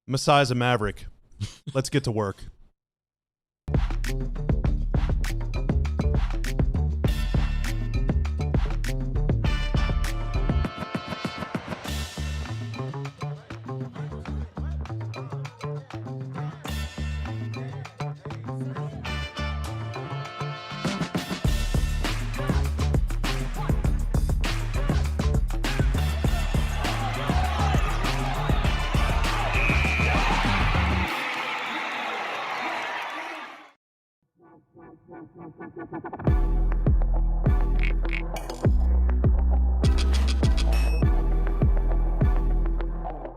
Masai's a Maverick. Let's get to work.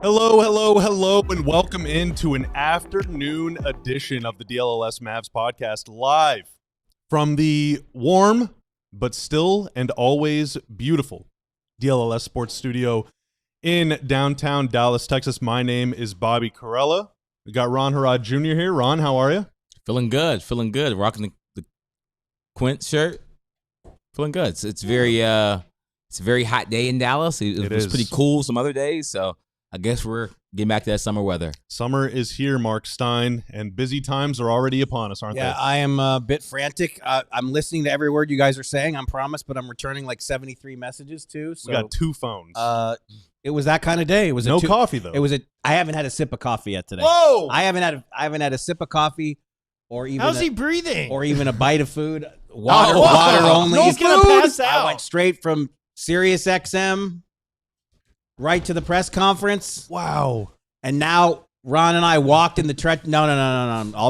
Hello, and welcome into an afternoon edition of the DLLS Mavs podcast, live from the warm, but still and always beautiful DLLS Sports Studio in downtown Dallas, Texas. My name is Bobby Corella. We got Ron Harrod Jr. here. Ron, how are you? Feeling good. Rocking the Quint shirt. Feeling good. It's a very hot day in Dallas. It was pretty cool some other days, so I guess we're getting back to that summer weather. Summer is here, Mark Stein, and busy times are already upon us, aren't they? Yeah, I am a bit frantic. I'm listening to every word you guys are saying, I promise, but I'm returning like 73 messages too. So we got two phones. It was that kind of day. It was no coffee though. I haven't had a sip of coffee yet today. Whoa! I haven't had a sip of coffee, or even how's he breathing? Or even a bite of food. Water only. No, he's gonna pass out. I went straight from Sirius XM right to the press conference. Wow. And now Ron and I walked in the No.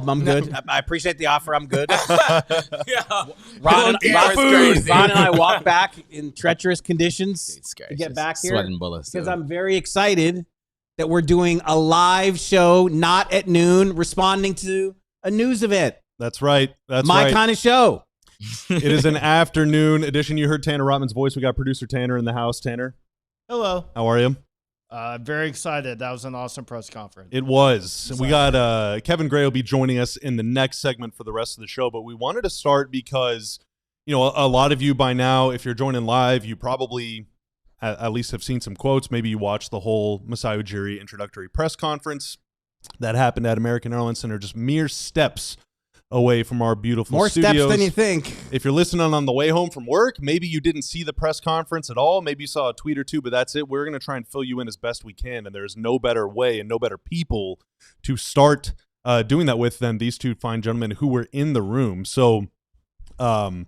I'm good. I appreciate the offer. I'm good. Yeah. Ron and I walked back in treacherous conditions to get back here. Sweating bullets. Because I'm very excited that we're doing a live show, not at noon, responding to a news event. That's right. My kind of show. It is an afternoon edition. You heard Tanner Rotman's voice. We got producer Tanner in the house. Tanner. Hello. How are you? Very excited. That was an awesome press conference. It was. We got Kevin Gray will be joining us in the next segment for the rest of the show, but we wanted to start because, you know, a lot of you by now, if you're joining live, you probably at least have seen some quotes. Maybe you watched the whole Masai Ujiri introductory press conference that happened at American Airlines Center, just mere steps away from our beautiful More studios. steps than you think. If you're listening on the way home from work, maybe you didn't see the press conference at all. Maybe you saw a tweet or two, but that's it. We're going to try and fill you in as best we can, and there's no better way and no better people to start doing that with than these two fine gentlemen who were in the room. So, Ron,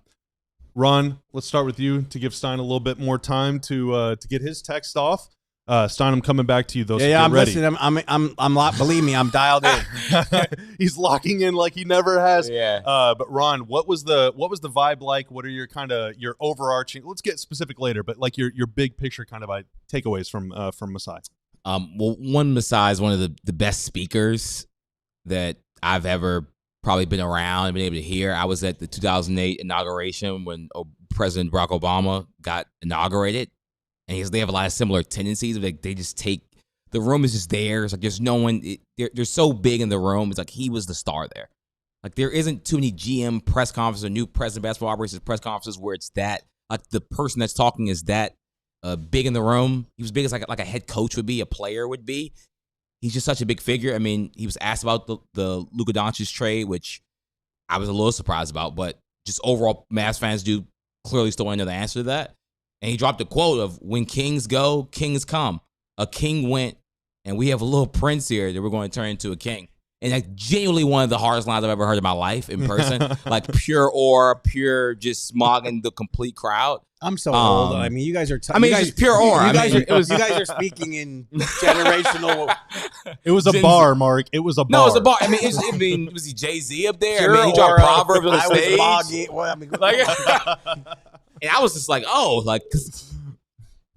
let's start with you to give Stein a little bit more time to get his text off. Stein, I'm coming back to you though. So I'm ready. listening. I'm believe me, I'm dialed in. He's locking in like he never has. Yeah. But Ron, what was the vibe like? What are your overarching? Let's get specific later, but like your big picture kind of takeaways from Masai. Well, Masai is one of the best speakers that I've ever probably been around and been able to hear. I was at the 2008 inauguration when President Barack Obama got inaugurated. And they have a lot of similar tendencies. Like they just take the room is just there. It's like there's no one. They're so big in the room. It's like he was the star there. Like there isn't too many GM press conferences or new president basketball operations press conferences where it's that like the person that's talking is that big in the room. He was big as like a head coach would be, a player would be. He's just such a big figure. I mean, he was asked about the Luka Doncic trade, which I was a little surprised about, but just overall, Mavs fans do clearly still want to know the answer to that. And he dropped a quote of, when kings go, kings come. A king went, and we have a little prince here that we're going to turn into a king. And that's genuinely one of the hardest lines I've ever heard in my life in person. Like pure aura, pure just smogging the complete crowd. I'm so old. I mean, you guys are. It's just pure aura. You guys are speaking in generational. It was a bar, Mark. It was a bar. No, it was a bar. I mean, was he Jay-Z up there? Pure I mean, he dropped aura. Proverbs on the stage. Like, and I was just like, oh, like, cause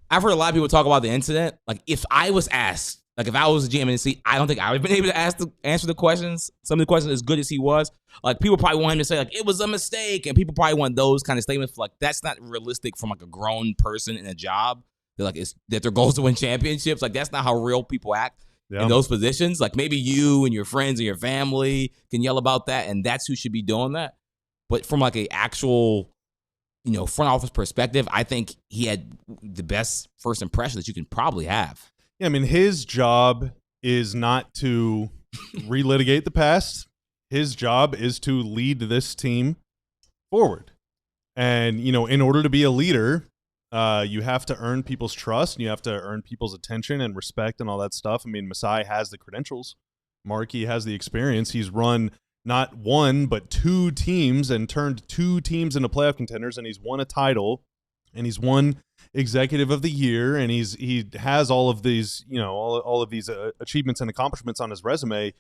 I've heard a lot of people talk about the incident. Like, if I was asked, like, if I was a GM in the seat, I don't think I would have been able to answer the questions. Some of the questions as good as he was. Like, people probably want him to say, like, it was a mistake. And people probably want those kind of statements. Like, that's not realistic from, like, a grown person in a job. They're like, that their goal is to win championships. Like, that's not how real people act in those positions. Like, maybe you and your friends and your family can yell about that, and that's who should be doing that. But from, like, a actual, front office perspective, I think he had the best first impression that you can probably have. Yeah, I mean, his job is not to relitigate the past. His job is to lead this team forward. And, in order to be a leader, you have to earn people's trust, and you have to earn people's attention and respect and all that stuff. I mean, Masai has the credentials. Markey has the experience. He's run not one, but 2 teams and turned 2 teams into playoff contenders, and he's won a title, and he's won Executive of the Year, and he has all of these, all of these achievements and accomplishments on his resume.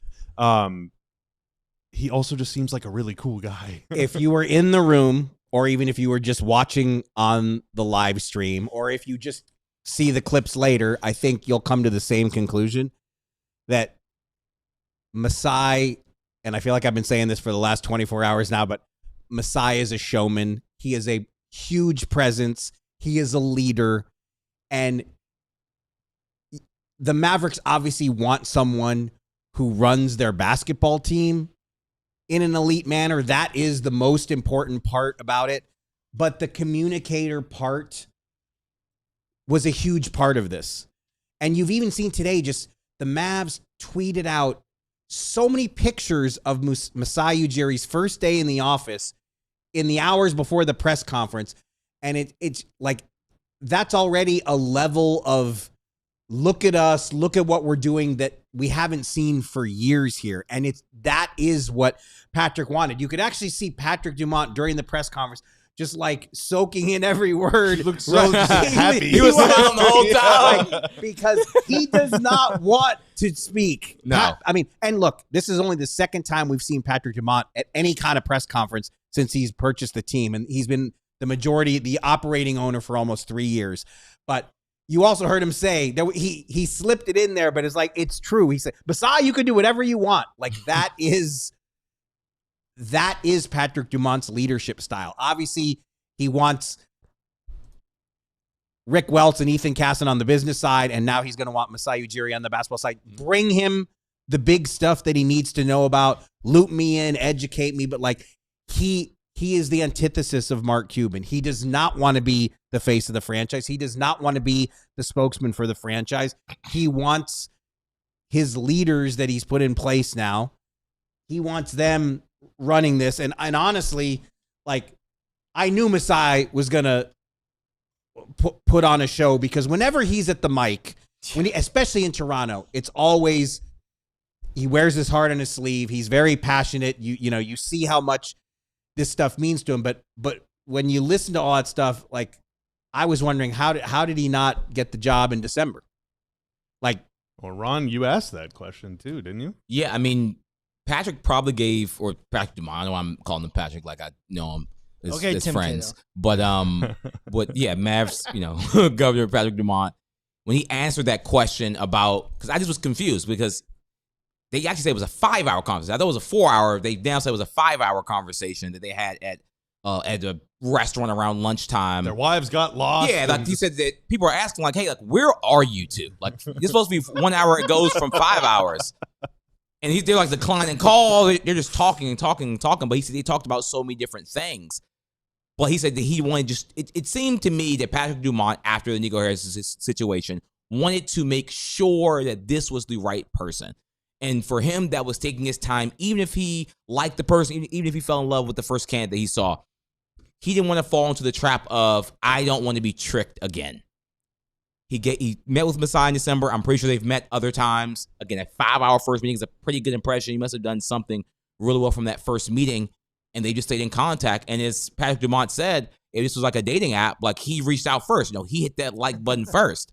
He also just seems like a really cool guy. If you were in the room, or even if you were just watching on the live stream, or if you just see the clips later, I think you'll come to the same conclusion that Masai, and I feel like I've been saying this for the last 24 hours now, but Masai is a showman. He is a huge presence. He is a leader. And the Mavericks obviously want someone who runs their basketball team in an elite manner. That is the most important part about it. But the communicator part was a huge part of this. And you've even seen today, just the Mavs tweeted out so many pictures of Masai Ujiri's first day in the office in the hours before the press conference. And it's like, that's already a level of look at us, look at what we're doing that we haven't seen for years here. And that is what Patrick wanted. You could actually see Patrick Dumont during the press conference just like soaking in every word. He looked so happy. He was smiling the whole time. Because he does not want to speak. No. And look, this is only the second time we've seen Patrick Dumont at any kind of press conference since he's purchased the team. And he's been the operating owner for almost 3 years. But you also heard him say that he slipped it in there, but it's like, it's true. He said, Masai, you can do whatever you want. Like that is Patrick Dumont's leadership style. Obviously, he wants Rick Welts and Ethan Casson on the business side, and now he's going to want Masai Ujiri on the basketball side. Bring him the big stuff that he needs to know about. Loop me in, educate me. But like he is the antithesis of Mark Cuban. He does not want to be the face of the franchise. He does not want to be the spokesman for the franchise. He wants his leaders that he's put in place now. He wants them running this. And honestly, like, I knew Masai was going to put on a show, because whenever he's at the mic, especially in Toronto, it's always, he wears his heart on his sleeve. He's very passionate. You see how much this stuff means to him. But when you listen to all that stuff, like, I was wondering how did he not get the job in December? Like, well, Ron, you asked that question too, didn't you? Yeah, I mean, Patrick probably gave, or Patrick Dumont, I know I'm calling him Patrick like I know him as Tim friends. Cato. But yeah, Mavs, Governor Patrick Dumont, when he answered that question about, because I just was confused, because they actually said it was a 5-hour conversation. I thought it was a 4-hour. They now said it was a 5-hour conversation that they had at a restaurant around lunchtime. Their wives got lost. Yeah, like he said that people are asking, like, hey, like, where are you two? Like, it's supposed to be 1 hour. It goes from 5 hours. And they're like declining call. They're just talking and talking and talking. But he said they talked about so many different things. But he said that he wanted it seemed to me that Patrick Dumont, after the Nico Harris situation, wanted to make sure that this was the right person. And for him, that was taking his time, even if he liked the person, even if he fell in love with the first candidate he saw. He didn't want to fall into the trap of, I don't want to be tricked again. He met with Masai in December. I'm pretty sure they've met other times. Again, a 5-hour first meeting is a pretty good impression. He must have done something really well from that first meeting, and they just stayed in contact. And as Patrick Dumont said, if this was like a dating app, like, he reached out first. He hit that like button first.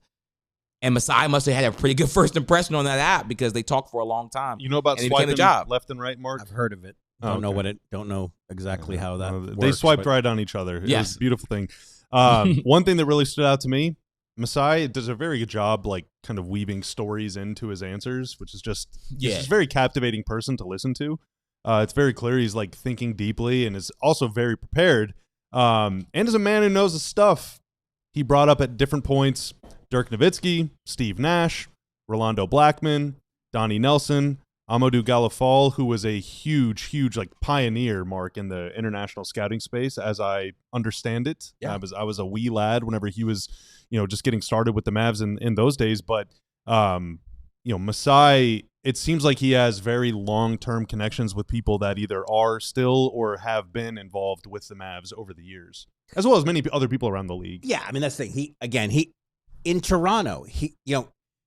And Masai must have had a pretty good first impression on that app, because they talked for a long time. You know about swiping left and right, Mark? I've heard of it. Don't know exactly how that works. They swiped right on each other. It Yes. was a beautiful thing. One thing that really stood out to me, Masai does a very good job, like, kind of weaving stories into his answers, which is just, he's just a very captivating person to listen to. It's very clear he's, like, thinking deeply and is also very prepared. And is a man who knows his stuff. He brought up at different points Dirk Nowitzki, Steve Nash, Rolando Blackman, Donnie Nelson, Amadou Galafal, who was a huge like pioneer, Mark, in the international scouting space, as I understand it. Yeah. I was a wee lad whenever he was, just getting started with the Mavs in those days. But Masai, it seems like he has very long-term connections with people that either are still or have been involved with the Mavs over the years, as well as many other people around the league. Yeah, I mean, that's the thing. He in Toronto,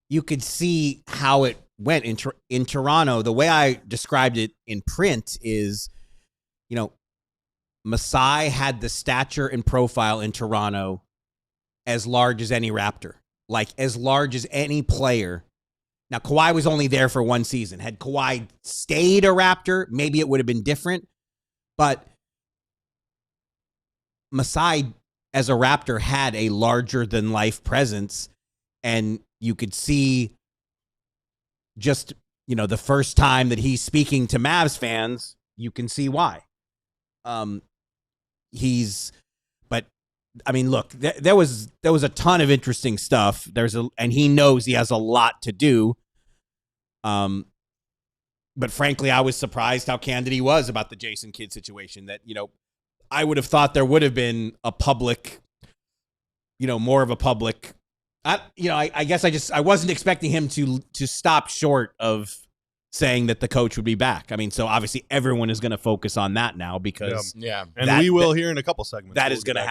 you could see how it went in Toronto. The way I described it in print is, Masai had the stature and profile in Toronto as large as any Raptor, like as large as any player. Now, Kawhi was only there for one season. Had Kawhi stayed a Raptor, maybe it would have been different. But Masai, as a Raptor, had a larger-than-life presence, and you could see just, the first time that he's speaking to Mavs fans, you can see why. I mean, look, there was a ton of interesting stuff. And he knows he has a lot to do. But frankly, I was surprised how candid he was about the Jason Kidd situation. That, I would have thought there would have been a public, more of a public. I guess I wasn't expecting him to stop short of saying that the coach would be back. I mean, so obviously everyone is going to focus on that now because and we will hear in a couple segments. That is going to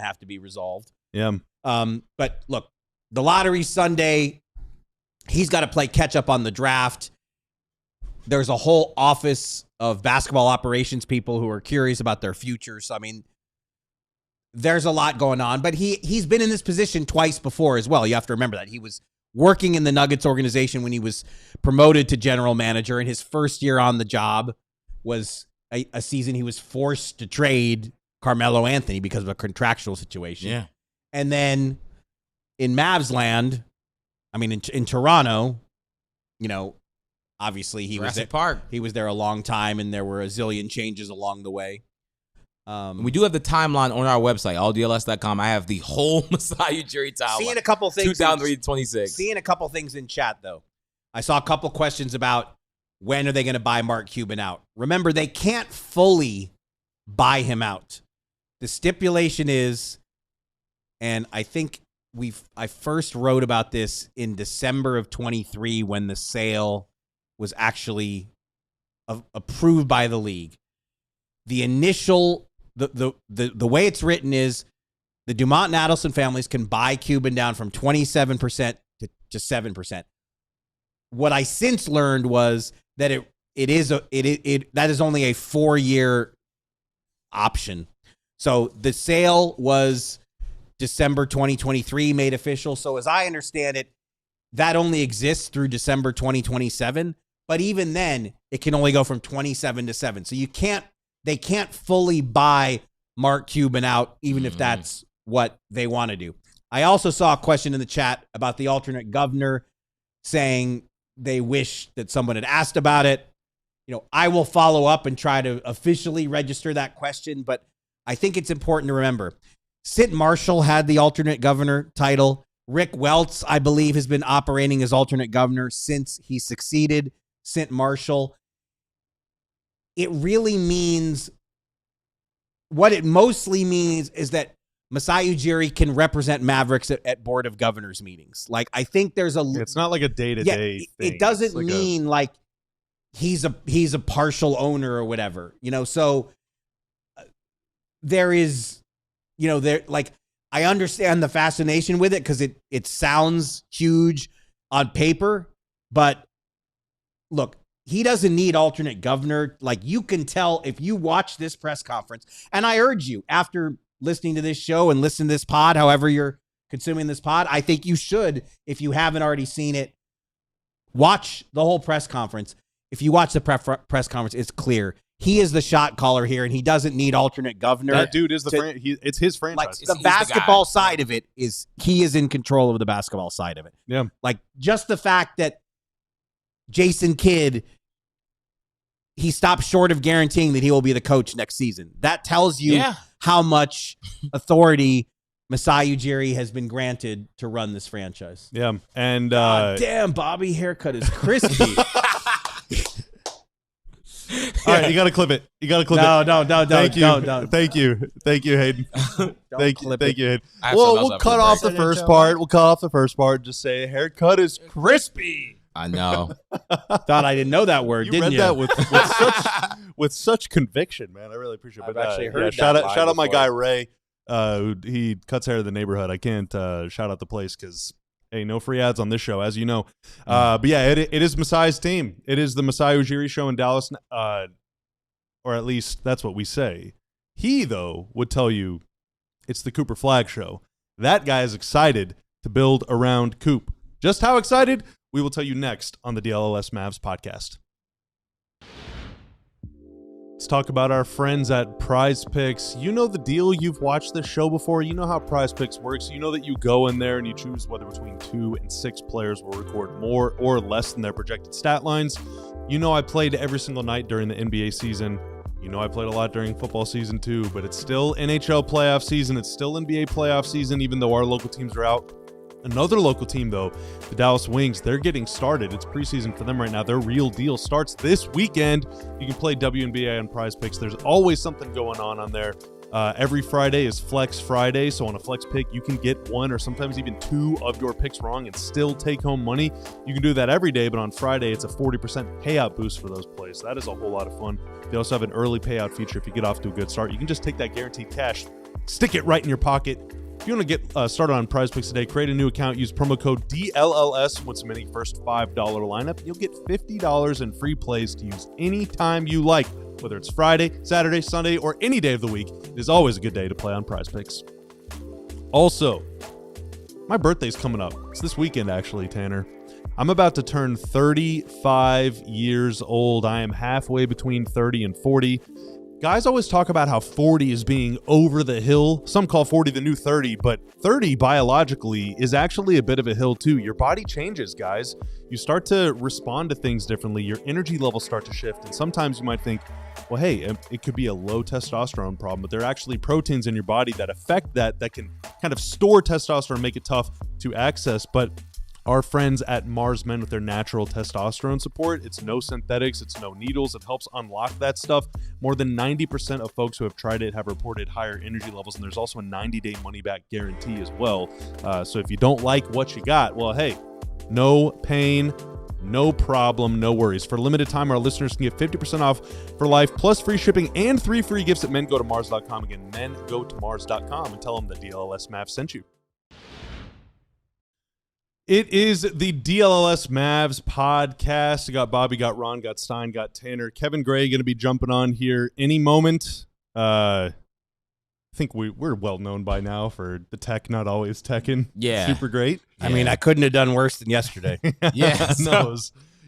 have to be resolved. Yeah. But look, the lottery Sunday, he's got to play catch up on the draft. There's a whole office of basketball operations people who are curious about their futures. I mean, there's a lot going on, but he's been in this position twice before as well. You have to remember that he was working in the Nuggets organization when he was promoted to general manager, and his first year on the job was a season he was forced to trade Carmelo Anthony because of a contractual situation. Yeah. And then in Mavs land, I mean, in Toronto, obviously he was there a long time, and there were a zillion changes along the way. We do have the timeline on our website, alldls.com. I have the whole Masai Ujiri timeline. Seeing a couple things 2003 to 26. Seeing a couple things in chat, though. I saw a couple questions about when are they going to buy Mark Cuban out. Remember, they can't fully buy him out. The stipulation is, and I think I first wrote about this in December of 23 when the sale was actually approved by the league. The initial, the way it's written is the Dumont and Adelson families can buy Cuban down from 27% to 7%. What I since learned was that that is only a 4-year option. So the sale was December 2023 made official. So as I understand it, that only exists through December 2027. But even then, it can only go from 27 to 7. So they can't fully buy Mark Cuban out, even if that's what they want to do. I also saw a question in the chat about the alternate governor saying they wish that someone had asked about it. I will follow up and try to officially register that question, but I think it's important to remember. Sid Marshall had the alternate governor title. Rick Welts, I believe, has been operating as alternate governor since he succeeded Sid Marshall. It really means, what it mostly means is that Masai Ujiri can represent Mavericks at Board of Governors meetings. Like, I think there's it's not like a day-to-day thing. It doesn't mean like he's a partial owner or whatever, so there is, I understand the fascination with it because it sounds huge on paper, but look, he doesn't need alternate governor. Like, you can tell if you watch this press conference, and I urge you, after listening to this show and listen to this pod, however you're consuming this pod, I think you should, if you haven't already seen it, watch the whole press conference. If you watch the press conference, it's clear. He is the shot caller here, and he doesn't need alternate governor. That dude is it's his franchise. Like, the basketball side of it is, he is in control of the basketball side of it. Yeah. Like, just the fact that Jason Kidd, he stopped short of guaranteeing that he will be the coach next season. That tells you how much authority Masai Ujiri has been granted to run this franchise. Yeah. And damn, Bobby haircut is crispy. All right, you got to clip it. You got to clip it. No. Thank you. Don't. Thank you, Hayden. Thank you, Hayden. I have Well, something else we'll I cut put off back. the first part. We'll cut off the first part. Just say haircut is crispy. I know. Thought I didn't know that word, You didn't read you? that with such conviction, man. I really appreciate it. I've But, actually heard that shout line out my before. guy Ray. He cuts hair in the neighborhood. I can't shout out the place because hey, no free ads on this show, as you know. But yeah, it is Masai's team. It is the Masai Ujiri show in Dallas, or at least that's what we say. He though would tell you it's the Cooper Flagg show. That guy is excited to build around Coop. Just how excited? We will tell you next on the DLLS Mavs podcast. Let's talk about our friends at Prize Picks. You know the deal. You've watched this show before. You know how Prize Picks works. You know that you go in there and you choose whether between 2 and 6 players will record more or less than their projected stat lines. You know I played every single night during the NBA season. You know I played a lot during football season too, but it's still NHL playoff season. It's still NBA playoff season, even though our local teams are out. Another local team, though, the Dallas Wings, they're getting started. It's preseason for them right now. Their real deal starts this weekend. You can play WNBA on Prize Picks. There's always something going on there. Every Friday is Flex Friday, so on a Flex pick, you can get 1 or sometimes even 2 of your picks wrong and still take home money. You can do that every day, but on Friday, it's a 40% payout boost for those plays. That is a whole lot of fun. They also have an early payout feature if you get off to a good start. You can just take that guaranteed cash, stick it right in your pocket. If you want to get started on Prize Picks today, create a new account, use promo code DLLS once a minute, first $5 lineup. You'll get $50 in free plays to use anytime you like, whether it's Friday, Saturday, Sunday, or any day of the week. It is always a good day to play on Prize Picks. Also, my birthday's coming up. It's this weekend, actually, Tanner. I'm about to turn 35 years old. I am halfway between 30 and 40. Guys always talk about how 40 is being over the hill. Some call 40 the new 30, but 30 biologically is actually a bit of a hill too. Your body changes, guys. You start to respond to things differently. Your energy levels start to shift. And sometimes you might think, well, hey, it could be a low testosterone problem, but there are actually proteins in your body that affect that can kind of store testosterone and make it tough to access. But our friends at Mars Men with their natural testosterone support, it's no synthetics, it's no needles, it helps unlock that stuff. More than 90% of folks who have tried it have reported higher energy levels, and there's also a 90-day money-back guarantee as well. So if you don't like what you got, well, hey, no pain, no problem, no worries. For a limited time, our listeners can get 50% off for life, plus free shipping and 3 free gifts at mengotomars.com. Again, mengotomars.com, and tell them the DLLS Mavs sent you. It is the DLLS Mavs podcast. I got Bobby, got Ron, got Stein, got Tanner. Kevin Gray going to be jumping on here any moment. I think we're well known by now for the tech not always teching. Yeah. Super great. I mean, I couldn't have done worse than yesterday. Yeah, No,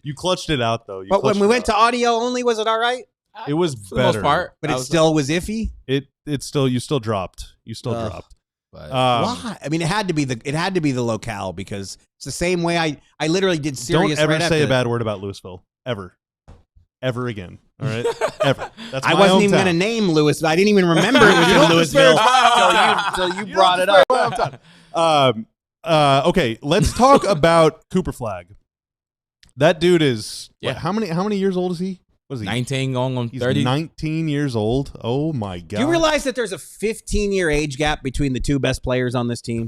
you clutched it out, though. But when we went to audio only, was it all right? it was for the most better. part. But I it was- still was iffy. It still, you still dropped. You still Ugh. dropped. But Why? I mean, it had to be the locale because it's the same way I literally did serious. Don't ever right say after a bad word about Louisville. Ever again. All right? Ever. That's I my wasn't even hometown. going to name Louisville. I didn't even remember it was You in don't Louisville disparage until you You brought don't it up. disparage my hometown. Okay, let's talk about Cooper Flagg. That dude is Yeah. how many years old is he? What is he? 19 going on He's 30. 19 years old. Oh my god. Do you realize that there's a 15-year age gap between the 2 best players on this team?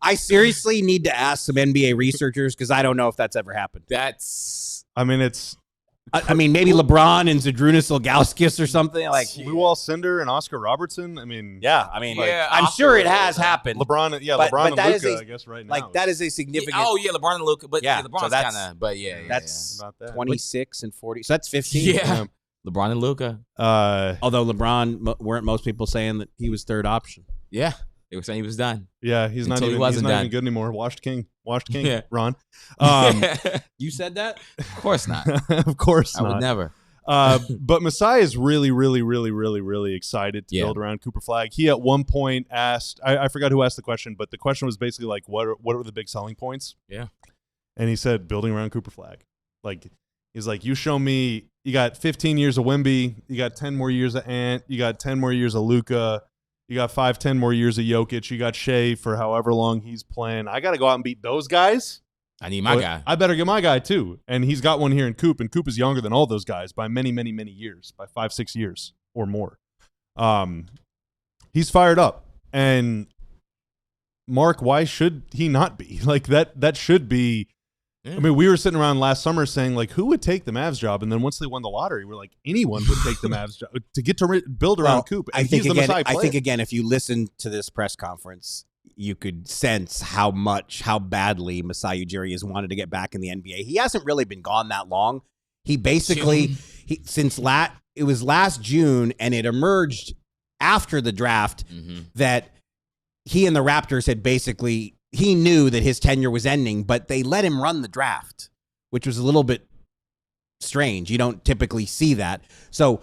I seriously need to ask some NBA researchers because I don't know if that's ever happened. That's I mean, it's I mean, maybe LeBron and Zadrunas Ilgauskas or something. Like, Lou Cinder and Oscar Robertson. I mean, yeah, I mean, Yeah, I'm Oscar sure it was- has happened. LeBron, But LeBron that and is Luka, a- I guess right now. Like, that is a significant. oh yeah, LeBron and Luka, but Yeah, yeah, LeBron's so that's- kind of. But yeah, that's about that. 26 and 40. So that's 15. yeah. LeBron and Luka. Although LeBron, weren't most people saying that he was third option? Yeah, they were saying he was done. Yeah, he's not Until he even wasn't even done. good anymore. Washed King, Yeah. Ron. You said that? Of course not. Of course I would not. never. But Masai is really, really, really, really, really excited to Yeah. build around Cooper Flagg. He at one point asked, I forgot who asked the question, but the question was basically like, what are the big selling points? Yeah. And he said, building around Cooper Flagg. Like, he's like, you show me, you got 15 years of Wemby, you got 10 more years of Ant, you got 10 more years of Luka, you got 10 more years of Jokic, you got Shea for however long he's playing. I got to go out and beat those guys. I need my guy. I better get my guy too. And he's got one here in Coop, and Coop is younger than all those guys by many, many, many years, by 5-6 years or more. He's fired up. And Mark, why should he not be? Like that should be. Yeah. I mean, we were sitting around last summer saying, like, who would take the Mavs job? And then once they won the lottery, we're like, anyone would take the Mavs job to get to build around Coop. And he's the Masai player. I think, again, if you listen to this press conference, you could sense how badly Masai Ujiri has wanted to get back in the NBA. He hasn't really been gone that long. He basically, it was last June, and it emerged after the draft that he and the Raptors had basically, he knew that his tenure was ending, but they let him run the draft, which was a little bit strange. You don't typically see that. So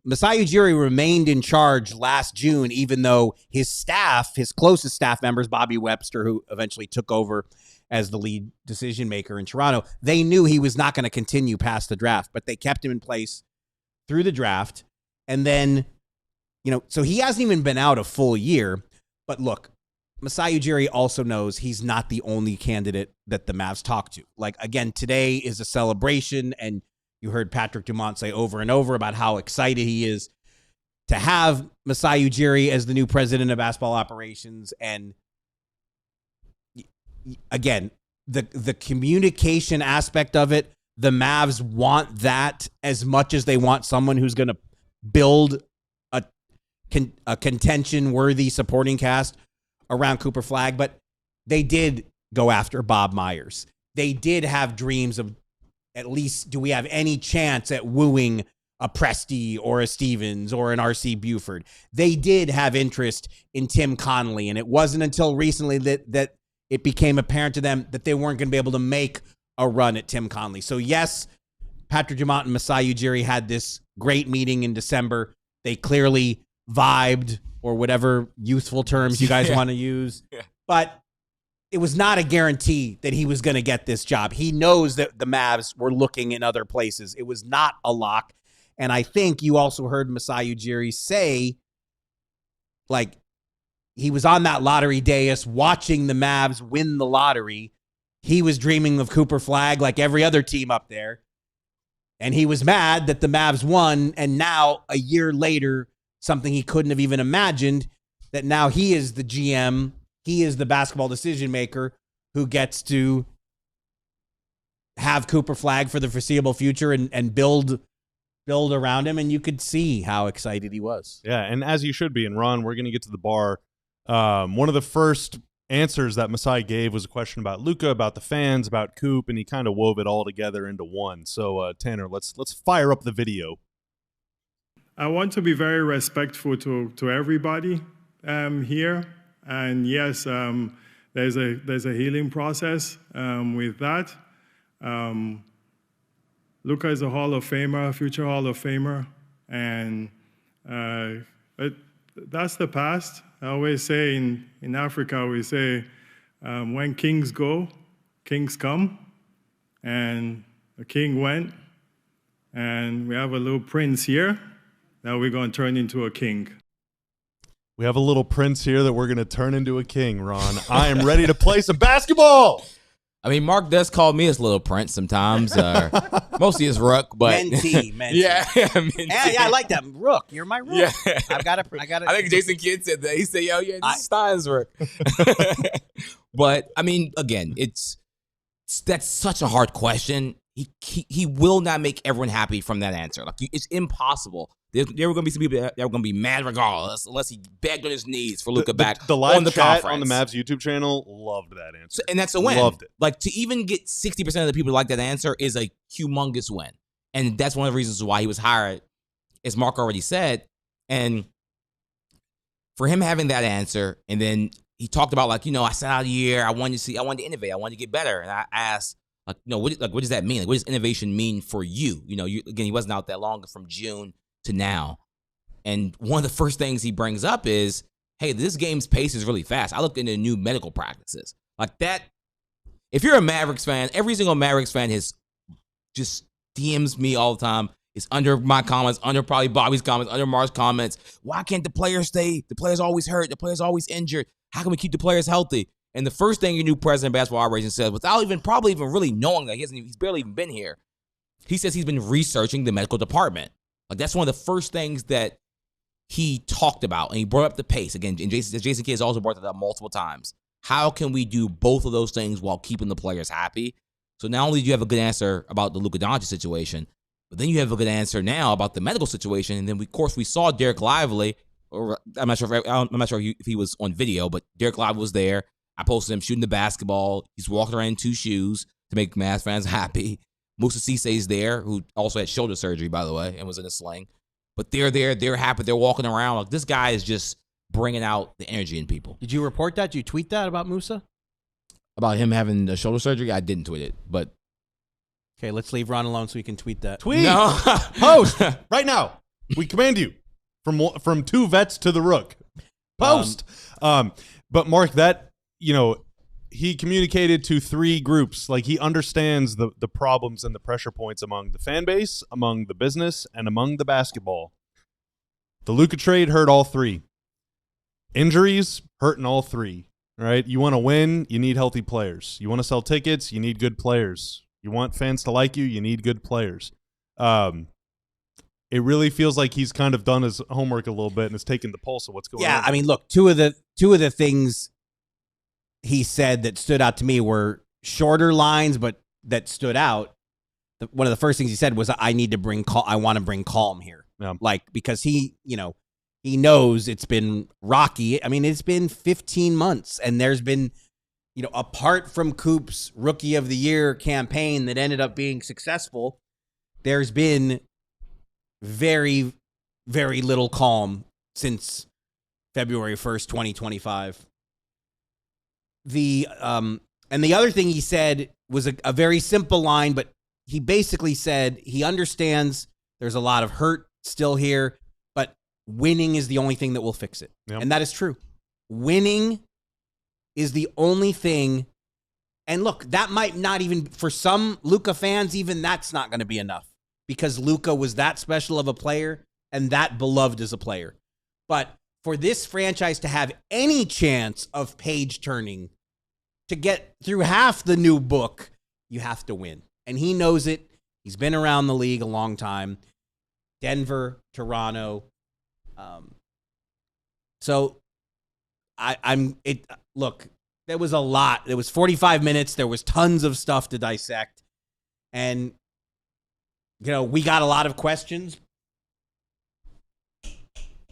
Masai Ujiri remained in charge last June, even though his staff, his closest staff members, Bobby Webster, who eventually took over as the lead decision maker in Toronto, they knew he was not going to continue past the draft, but they kept him in place through the draft. And then, so he hasn't even been out a full year. But look, Masai Ujiri also knows he's not the only candidate that the Mavs talk to. Like, again, today is a celebration, and you heard Patrick Dumont say over and over about how excited he is to have Masai Ujiri as the new president of basketball operations. And again, the communication aspect of it, the Mavs want that as much as they want someone who's going to build a contention-worthy supporting cast around Cooper Flagg. But they did go after Bob Myers. They did have dreams of, at least, do we have any chance at wooing a Presti or a Stevens or an R.C. Buford? They did have interest in Tim Connolly, and it wasn't until recently that it became apparent to them that they weren't going to be able to make a run at Tim Connolly. So yes, Patrick Dumont and Masai Ujiri had this great meeting in December. They clearly vibed, or whatever youthful terms you guys want to use. Yeah. But it was not a guarantee that he was going to get this job. He knows that the Mavs were looking in other places. It was not a lock. And I think you also heard Masai Ujiri say, like, he was on that lottery dais watching the Mavs win the lottery. He was dreaming of Cooper Flagg like every other team up there. And he was mad that the Mavs won. And now, a year later, something he couldn't have even imagined, that now he is the GM, he is the basketball decision maker who gets to have Cooper Flagg for the foreseeable future and build around him. And you could see how excited he was. Yeah, and as you should be. And Ron, we're going to get to the bar. One of the first answers that Masai gave was a question about Luka, about the fans, about Coop, and he kind of wove it all together into one. So, Tanner, let's fire up the video. I want to be very respectful to everybody here, and yes, there's a healing process with that. Luka is a Hall of Famer, a future Hall of Famer, and that's the past. I always say in Africa, we say when kings go, kings come, and the king went, and we have a little prince here. Now we're going to turn into a king. We have a little prince here that we're going to turn into a king, Ron. I am ready to play some basketball. I mean, Mark does call me his little prince sometimes, mostly his rook, but mentee. Yeah, mentee. Yeah, I like that. Rook, you're my rook. Yeah. I got. I think Jason Kidd said that. He said, "Yo, yeah, this is Stein's rook." But I mean, again, that's such a hard question. He will not make everyone happy from that answer. Like, it's impossible. There were going to be some people that were going to be mad regardless, unless he begged on his knees for Luka back the live on the chat conference. On the Mavs YouTube channel, loved that answer. So, and that's a win. Loved it. Like, to even get 60% of the people to like that answer is a humongous win. And that's one of the reasons why he was hired, as Mark already said. And for him having that answer, and then he talked about, like, I sat out a year, I wanted to innovate, I wanted to get better. And I asked, what does that mean? Like, what does innovation mean for you? Again, he wasn't out that long from June to now. And one of the first things he brings up is, hey, this game's pace is really fast. I looked into new medical practices. Like that, if you're a Mavericks fan, every single Mavericks fan has just DMs me all the time. It's under my comments, under probably Bobby's comments, under Mark's comments. Why can't the players stay? The players always hurt. The players always injured. How can we keep the players healthy? And the first thing your new president of basketball operations says, without probably even really knowing that he's barely even been here, he says he's been researching the medical department. Like, that's one of the first things that he talked about, and he brought up the pace. Again, and Jason Kidd has also brought that up multiple times. How can we do both of those things while keeping the players happy? So not only do you have a good answer about the Luka Doncic situation, but then you have a good answer now about the medical situation. And then, of course, we saw Derek Lively, or I'm not sure if he was on video, but Derek Lively was there. I posted him shooting the basketball. He's walking around in 2 shoes to make Mavs fans happy. Musa Cisse is there, who also had shoulder surgery, by the way, and was in a sling. But they're there. They're happy. They're walking around. Like, this guy is just bringing out the energy in people. Did you report that? Did you tweet that about Musa? About him having the shoulder surgery? I didn't tweet it, but... Okay, let's leave Ron alone so we can tweet that. Tweet. No. Post right now. We command you from 2 vets to the rook. Post. But Mark, that, he communicated to 3 groups. Like, he understands the problems and the pressure points among the fan base, among the business, and among the basketball. The Luka trade hurt all 3. Injuries hurting all 3. Right? You want to win, you need healthy players. You want to sell tickets, you need good players. You want fans to like you, you need good players. It really feels like he's kind of done his homework a little bit and has taken the pulse of what's going on. Yeah, I mean, look, two of the things he said that stood out to me were shorter lines, but that stood out. One of the first things he said was, I want to bring calm here. Yeah. Like, because he knows it's been rocky. I mean, it's been 15 months, and there's been, apart from Coop's Rookie of the Year campaign that ended up being successful, there's been very, very little calm since February 1st, 2025. And the other thing he said was a very simple line, but he basically said he understands there's a lot of hurt still here, but winning is the only thing that will fix it. Yep. And that is true. Winning is the only thing. And look, that might not even, for some Luka fans, even that's not going to be enough, because Luka was that special of a player and that beloved as a player. But for this franchise to have any chance of page turning, to get through half the new book, you have to win. And he knows it. He's been around the league a long time. Denver, Toronto. Look, there was a lot. There was 45 minutes. There was tons of stuff to dissect. And, we got a lot of questions.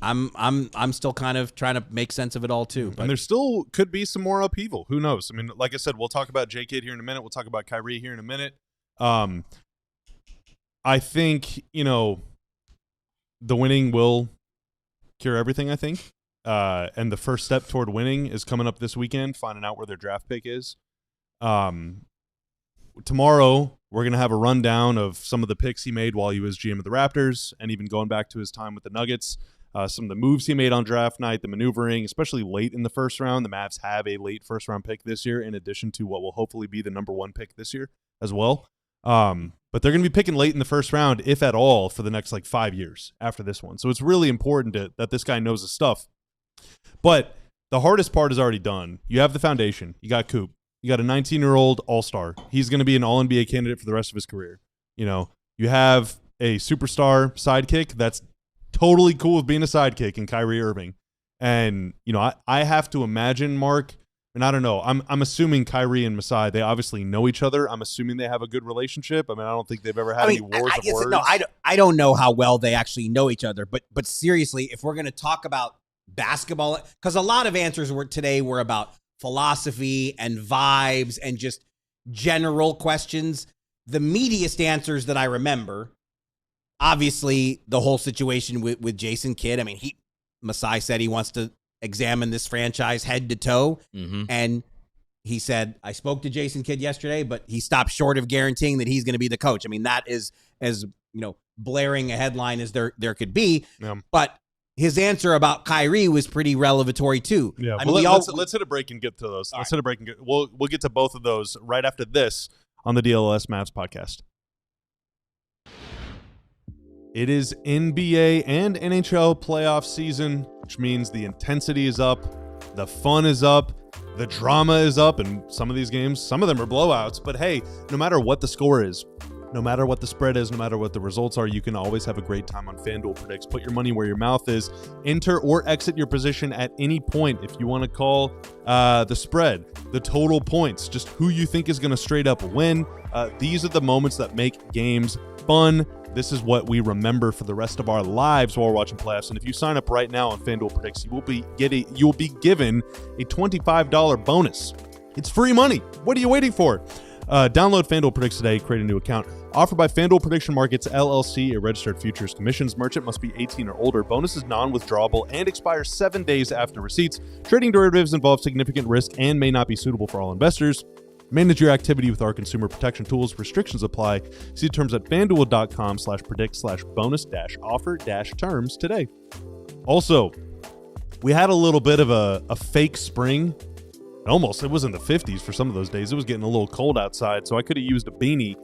I'm still kind of trying to make sense of it all too. But And there still could be some more upheaval. Who knows? I mean, like I said, we'll talk about J-Kidd here in a minute. We'll talk about Kyrie here in a minute. I think, the winning will cure everything, I think. And the first step toward winning is coming up this weekend, finding out where their draft pick is. Tomorrow, we're going to have a rundown of some of the picks he made while he was GM of the Raptors, and even going back to his time with the Nuggets. Some of the moves he made on draft night, the maneuvering, especially late in the first round. The Mavs have a late first-round pick this year, in addition to what will hopefully be the number 1 pick this year as well. But they're going to be picking late in the first round, if at all, for the next 5 years after this one. So it's really important that this guy knows his stuff. But the hardest part is already done. You have the foundation. You got Coop. You got a 19-year-old all-star. He's going to be an all-NBA candidate for the rest of his career. You have a superstar sidekick that's totally cool with being a sidekick in Kyrie Irving. And, I have to imagine, Mark, and I don't know, I'm assuming Kyrie and Masai, they obviously know each other. I'm assuming they have a good relationship. I mean, I don't think they've ever had any wars of words. No, I don't know how well they actually know each other. But seriously, if we're going to talk about basketball, because a lot of answers today were about philosophy and vibes and just general questions. The meatiest answers that I remember, obviously, the whole situation with Jason Kidd. I mean, Masai said he wants to examine this franchise head to toe. Mm-hmm. And he said, I spoke to Jason Kidd yesterday, but he stopped short of guaranteeing that he's going to be the coach. I mean, that is as blaring a headline as there could be. Yeah. But his answer about Kyrie was pretty revelatory too. Yeah, I mean, let's hit a break and get to those. Let's hit a break and we'll get to both of those right after this on the DLLS Mavs podcast. It is NBA and NHL playoff season, which means the intensity is up, the fun is up, The drama is up, and some of these games, some of them are blowouts. But hey, no matter what the score is, no matter what the spread is, no matter what the results are, you can always have a great time on FanDuel Predicts. Put your money where your mouth is. Enter or exit your position at any point. If you want to call the spread, the total points, just who you think is going to straight up win. These are the moments that make games fun. This is what we remember for the rest of our lives while we're watching playoffs. And if you sign up right now on FanDuel Predicts, you will be given a $25 bonus. It's free money. What are you waiting for? Download FanDuel Predicts today. Create a new account. Offered by FanDuel Prediction Markets, LLC, a registered futures commissions merchant. Must be 18 or older. Bonus is non-withdrawable and expires 7 days after receipts. Trading derivatives involves significant risk and may not be suitable for all investors. Manage your activity with our consumer protection tools. Restrictions apply. See terms at FanDuel.com/predict/bonus-offer-terms today. Also, we had a little bit of a fake spring. It was in the 50s for some of those days. It was getting a little cold outside, so I could have used a beanie.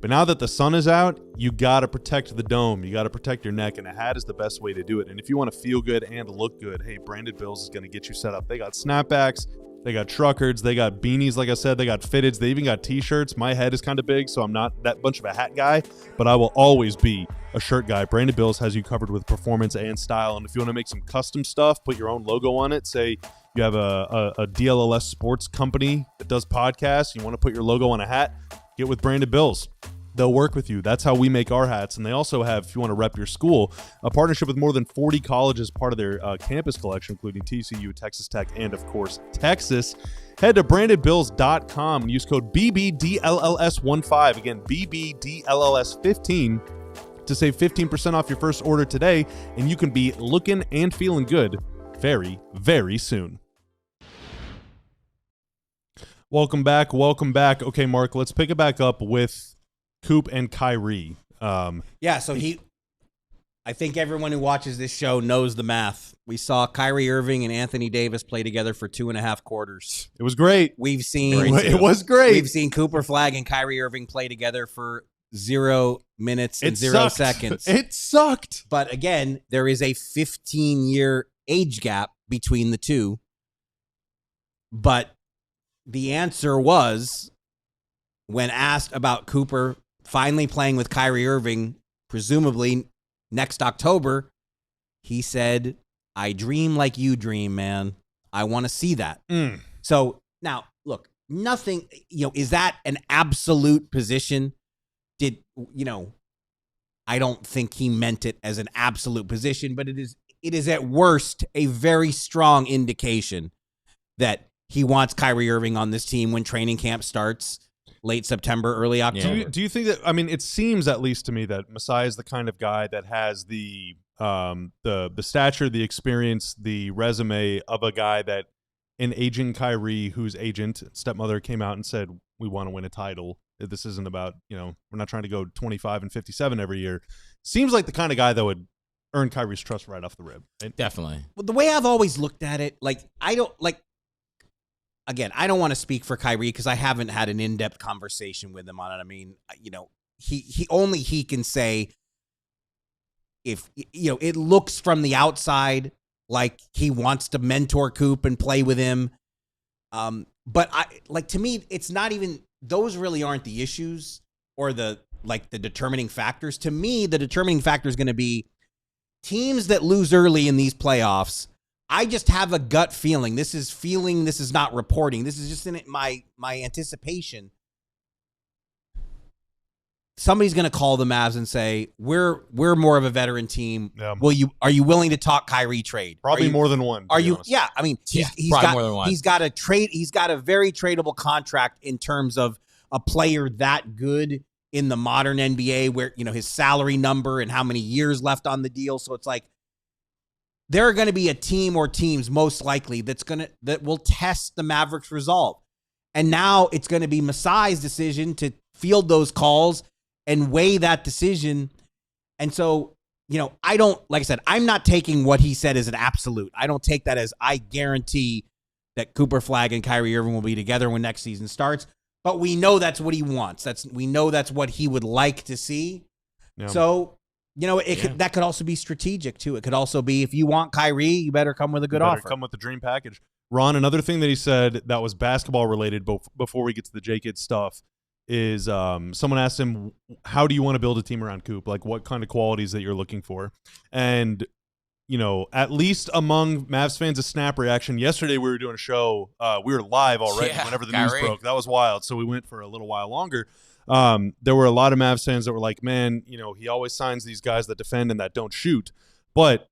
But now that the sun is out, you got to protect the dome. You got to protect your neck, and a hat is the best way to do it. And if you want to feel good and look good, hey, Branded Bills is going to get you set up. They got snapbacks. They got truckers. They got beanies, like I said. They got fitteds. They even got T-shirts. My head is kind of big, so I'm not that much of a hat guy, but I will always be a shirt guy. Branded Bills has you covered with performance and style. And if you want to make some custom stuff, put your own logo on it. Say you have a DLLS sports company that does podcasts. You want to put your logo on a hat, get with Branded Bills. They'll work with you. That's how we make our hats. And they also have, if you want to rep your school, a partnership with more than 40 colleges, part of their campus collection, including TCU, Texas Tech, and, of course, Texas. Head to brandedbills.com and use code BBDLLS15. Again, BBDLLS15 to save 15% off your first order today. And you can be looking and feeling good very, very soon. Welcome back. Okay, Mark, let's pick it back up with Coop and Kyrie. So I think everyone who watches this show knows the math. We saw Kyrie Irving and Anthony Davis play together for 2.5 quarters. It was great. It was great. We've seen Cooper Flagg and Kyrie Irving play together for 0 minutes and 0 seconds. It sucked. But again, there is a 15-year age gap between the two. But the answer was, when asked about Cooper finally playing with Kyrie Irving, presumably next October, he said, "I dream like you dream, man. I want to see that." So now, look, nothing, is that an absolute position? I don't think he meant it as an absolute position, but it is at worst a very strong indication that he wants Kyrie Irving on this team when training camp starts late September, early October. Do you think that, it seems, at least to me, that Masai is the kind of guy that has the stature, the experience, the resume of a guy that an aging Kyrie, whose agent, stepmother, came out and said, "We want to win a title. This isn't about, we're not trying to go 25 and 57 every year." Seems like the kind of guy that would earn Kyrie's trust right off the rib. Right? Definitely. Well, the way I've always looked at it, I don't want to speak for Kyrie because I haven't had an in-depth conversation with him on it. He can say, if, it looks from the outside like he wants to mentor Coop and play with him. But to me, it's not even, those really aren't the issues or the determining factors. To me, the determining factor is going to be teams that lose early in these playoffs. I just have a gut feeling. This is not reporting. This is just in my anticipation. Somebody's going to call the Mavs and say, we're more of a veteran team. Yeah. Are you willing to talk Kyrie trade? Probably more than one. Are you? Yeah. He's probably got more than one. He's got a trade. He's got a very tradable contract in terms of a player that good in the modern NBA, where, his salary number and how many years left on the deal. So it's like, there are going to be a team or teams most likely that will test the Mavericks' resolve. And now it's going to be Masai's decision to field those calls and weigh that decision. And so, I'm not taking what he said as an absolute. I don't take that as I guarantee that Cooper Flagg and Kyrie Irving will be together when next season starts. But we know that's what he wants. We know that's what he would like to see. Yeah. So, that could also be strategic too. It could also be, if you want Kyrie, you better come with a good offer. Come with the dream package. Ron, another thing that he said that was basketball related before we get to the J-Kid stuff is someone asked him, how do you want to build a team around Coop? Like, what kind of qualities that you're looking for? And, you know, at least among Mavs fans, a snap reaction. Yesterday we were doing a show. We were live already whenever the news broke. That was wild. So we went for a little while longer. There were a lot of Mavs fans that were like, man, you know, he always signs these guys that defend and that don't shoot. But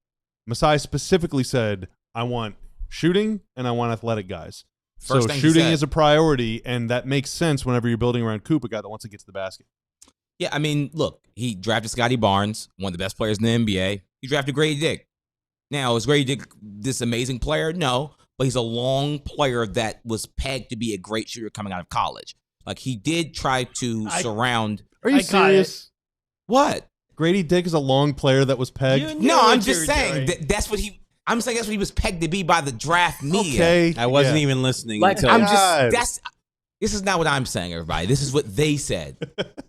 Masai specifically said, I want shooting and I want athletic guys. So shooting is a priority, and that makes sense whenever you're building around Coop, a guy that wants to get to the basket. Yeah, I mean, look, he drafted Scotty Barnes, one of the best players in the NBA. He drafted Grady Dick. Now, is Grady Dick this amazing player? No, but he's a long player that was pegged to be a great shooter coming out of college. Like, he did try to surround. Are you serious? What? Grady Dick is a long player that was pegged? No, I'm just saying that's what he. I'm saying that's what he was pegged to be by the draft media. Okay. I wasn't even listening. Like, until this is not what I'm saying, everybody. This is what they said.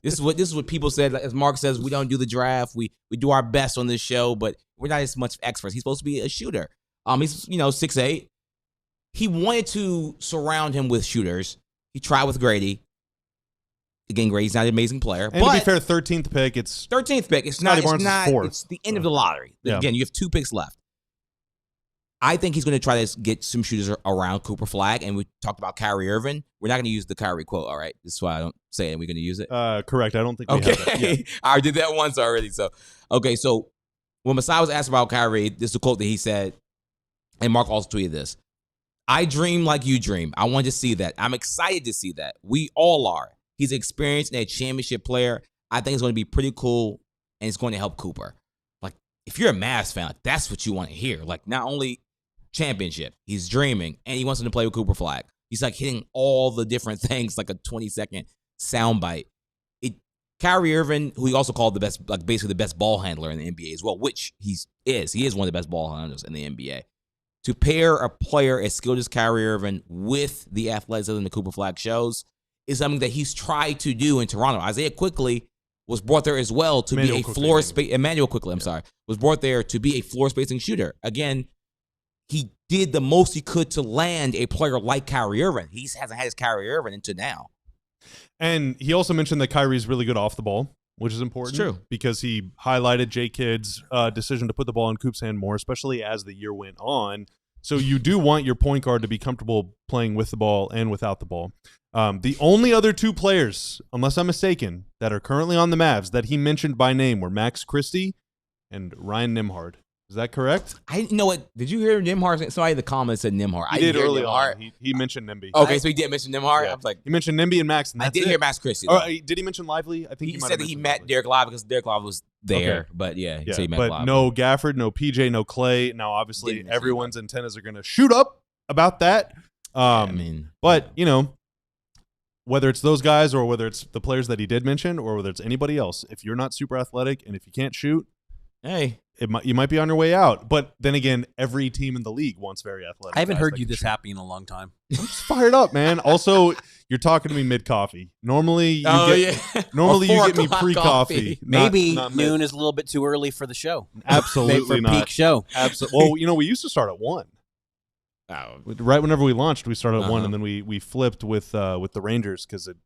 This is what people said. Like, as Mark says, we don't do the draft. We do our best on this show, but we're not as much experts. He's supposed to be a shooter. He's 6'8". He wanted to surround him with shooters. He tried with Grady. Again, Grady's not an amazing player. And but to be fair, 13th pick. It's 13th pick. It's Scotty not. Barnes It's not. is 4th. It's the end of the lottery. Yeah. Again, you have 2 picks left. I think he's going to try to get some shooters around Cooper Flagg, and we talked about Kyrie Irving. We're not going to use the Kyrie quote, all right? This is why I don't say it, and we're going to use it. correct. I don't think we have that. Yeah. I did that once already. So when Masai was asked about Kyrie, this is a quote that he said, and Mark also tweeted this. I dream like you dream. I want to see that. I'm excited to see that. We all are. He's experienced and a championship player. I think it's going to be pretty cool, and it's going to help Cooper. Like, if you're a Mavs fan, like, that's what you want to hear. Like, not only championship, he's dreaming, and he wants him to play with Cooper Flagg. He's like hitting all the different things like a 20-second soundbite. Kyrie Irving, who he also called the best, like basically the best ball handler in the NBA as well, which he is one of the best ball handlers in the NBA. To pair a player as skilled as Kyrie Irving with the athleticism that Cooper Flagg shows is something that he's tried to do in Toronto. Isaiah Quickly was brought there as well to be a floor space. Emmanuel Quickly, was brought there to be a floor spacing shooter. Again, he did the most he could to land a player like Kyrie Irving. He hasn't had his Kyrie Irving until now. And he also mentioned that Kyrie's really good off the ball, which is important. It's true. Because he highlighted J-Kid's decision to put the ball in Coop's hand more, especially as the year went on. So you do want your point guard to be comfortable playing with the ball and without the ball. The only other 2 players, unless I'm mistaken, that are currently on the Mavs that he mentioned by name were Max Christie and Ryan Nembhard. Is that correct? I didn't know it. Did you hear Nembhard? Somebody in the comments said Nembhard. He did early on. He mentioned Nemby. Okay, so he did mention Nembhard. Yeah. I was like, he mentioned Nemby and Max. And I did hear Max Christie. Did he mention Lively? I think he said that he met Derek Lively because Derek Lively was there. Okay. But he said he met but Lively. No Gafford, no PJ, no Clay. Now, obviously, everyone's antennas are going to shoot up about that. But you know, whether it's those guys or whether it's the players that he did mention or whether it's anybody else, if you're not super athletic and if you can't shoot, hey, you might be on your way out. But then again, every team in the league wants very athletic. I haven't heard you this happy in a long time. I'm just fired up, man. Also, you're talking to me mid-coffee. Normally, you get me pre-coffee. Maybe noon is a little bit too early for the show. Absolutely not. Peak show. Well, you know, we used to start at 1. Right whenever we launched, we started at 1, and then we flipped with the Rangers because it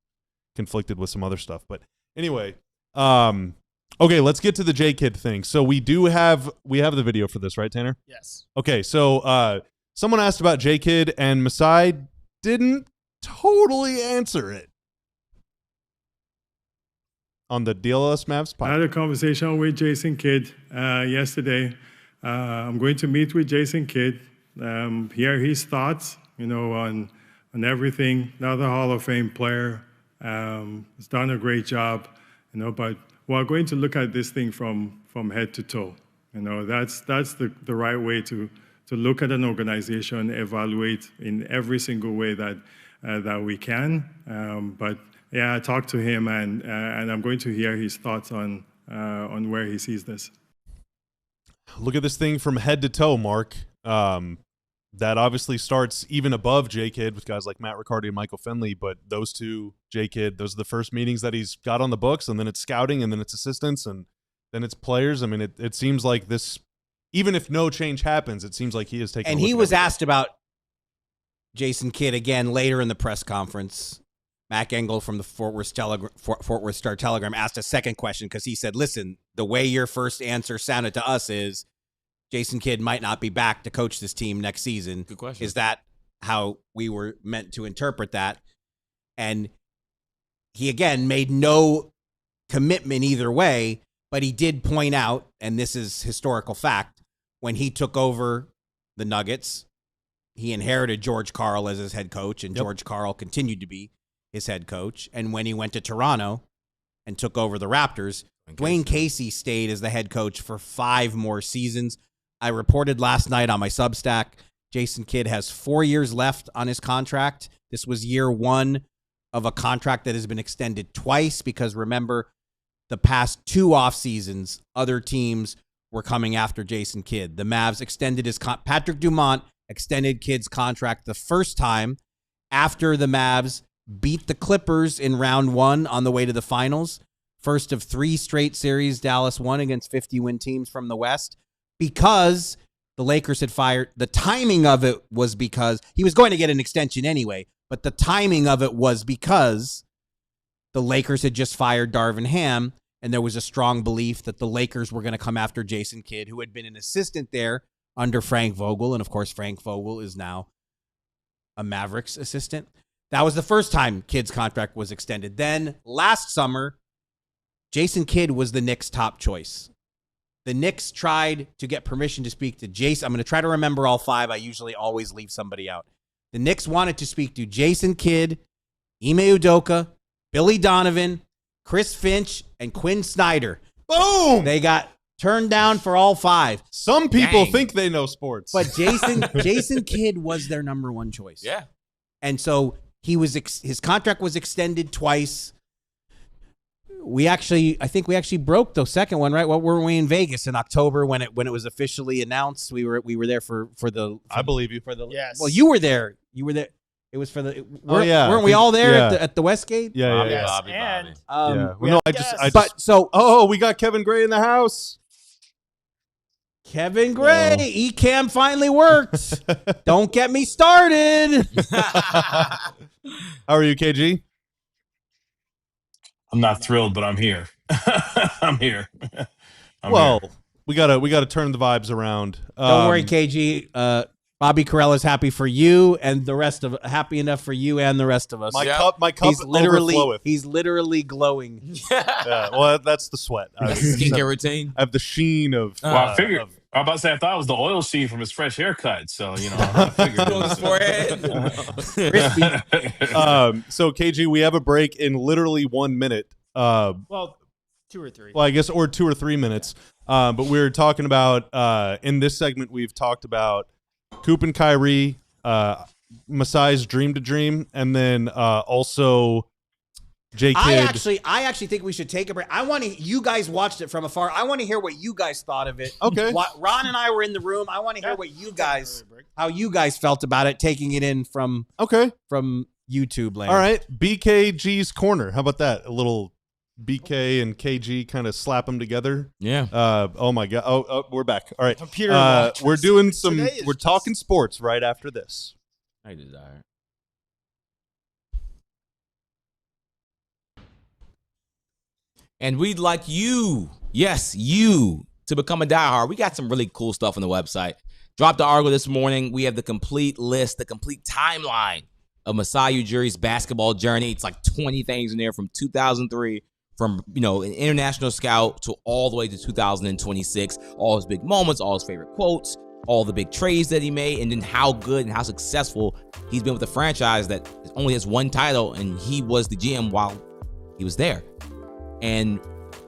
conflicted with some other stuff. But anyway, okay, let's get to the J-Kid thing. So we have the video for this, right, Tanner? Yes. Okay, so someone asked about J-Kid, and Masai didn't totally answer it on the DLLS Mavs podcast. I had a conversation with Jason Kidd yesterday. I'm going to meet with Jason Kidd, hear his thoughts, on everything. Another Hall of Fame player, has done a great job, but we're going to look at this thing from head to toe. That's the right way to look at an organization, evaluate in every single way that we can. But yeah, I talked to him, and I'm going to hear his thoughts on where he sees this. Look at this thing from head to toe, Mark. That obviously starts even above J-Kid with guys like Matt Riccardi and Michael Finley, but those two, J-Kid, those are the first meetings that he's got on the books, and then it's scouting, and then it's assistants, and then it's players. I mean, it seems like this, even if no change happens, it seems like he is taking. And he was asked about Jason Kidd again later in the press conference. Mac Engel from the Fort Worth Star-Telegram asked a second question because he said, listen, the way your first answer sounded to us is Jason Kidd might not be back to coach this team next season. Good question. Is that how we were meant to interpret that? And he, again, made no commitment either way, but he did point out, and this is historical fact, when he took over the Nuggets, he inherited George Karl as his head coach, and George Karl continued to be his head coach. And when he went to Toronto and took over the Raptors, Dwayne Casey stayed as the head coach for 5 more seasons. I reported last night on my Substack, Jason Kidd has 4 years left on his contract. This was year 1 of a contract that has been extended twice because, remember, the past 2 off seasons, other teams were coming after Jason Kidd. The Mavs extended his Patrick Dumont extended Kidd's contract the first time after the Mavs beat the Clippers in round 1 on the way to the finals. First of 3 straight series Dallas won against 50-win teams from the West, because the Lakers had fired. The timing of it was because he was going to get an extension anyway, but the timing of it was because the Lakers had just fired Darvin Ham, and there was a strong belief that the Lakers were going to come after Jason Kidd, who had been an assistant there under Frank Vogel. And, of course, Frank Vogel is now a Mavericks assistant. That was the first time Kidd's contract was extended. Then last summer, Jason Kidd was the Knicks' top choice. The Knicks tried to get permission to speak to Jason. I'm going to try to remember all 5. I usually always leave somebody out. The Knicks wanted to speak to Jason Kidd, Ime Udoka, Billy Donovan, Chris Finch, and Quinn Snyder. Boom! They got turned down for all 5. Some people Dang. think they know sports. But Jason Kidd was their number 1 choice. Yeah. And so his contract was extended twice. I think we actually broke the second one, right? What were we in Vegas in October when it was officially announced? We were there for the. I believe you. Yes. Well, you were there. You were there. It was for the. yeah. Weren't we all there Yeah. at the Westgate? Yeah, Bobby, yeah. Bobby, and Bobby. Yeah. Well, no, I just. But so Oh, we got Kevin Gray in the house. Kevin Gray, eCam finally worked. Don't get me started. How are you, KG? I'm not thrilled, but I'm here. I'm here. Well, we gotta turn the vibes around. Don't worry, KG. Bobby Carella's happy for you, and the rest of happy enough for you and the rest of us. My Yeah. cup He's overfloweth. literally glowing. Yeah, well, that's the sweat. I Skincare routine. have the sheen of. Well, I figured. I was about to say I thought it was the oil sheen from his fresh haircut. So I figured. On his forehead. So KG, we have a break in literally 1 minute. well, 2 or 3. Well, I guess, or 2 or 3 minutes. But we're talking about in this segment, we've talked about Coop and Kyrie, Masai's Dream to Dream, and then also J Kidd. I actually think we should take a break. You guys watched it from afar. I want to hear what you guys thought of it. Okay. Ron and I were in the room. I want to hear what how you guys felt about it, taking it in from YouTube land. All right. BKG's Corner. How about that? A little BK and KG kind of slap them together. Yeah. Oh my God. Oh, we're back. All right. Computer watch. We're doing Today is we're talking sports right after this. I desire. And we'd like you, yes, you, to become a diehard. We got some really cool stuff on the website. Dropped the article this morning. We have the complete list, the complete timeline of Masai Ujiri's basketball journey. It's like 20 things in there from 2003, from an international scout to all the way to 2026. All his big moments, all his favorite quotes, all the big trades that he made, and then how good and how successful he's been with the franchise that only has 1 title, and he was the GM while he was there. And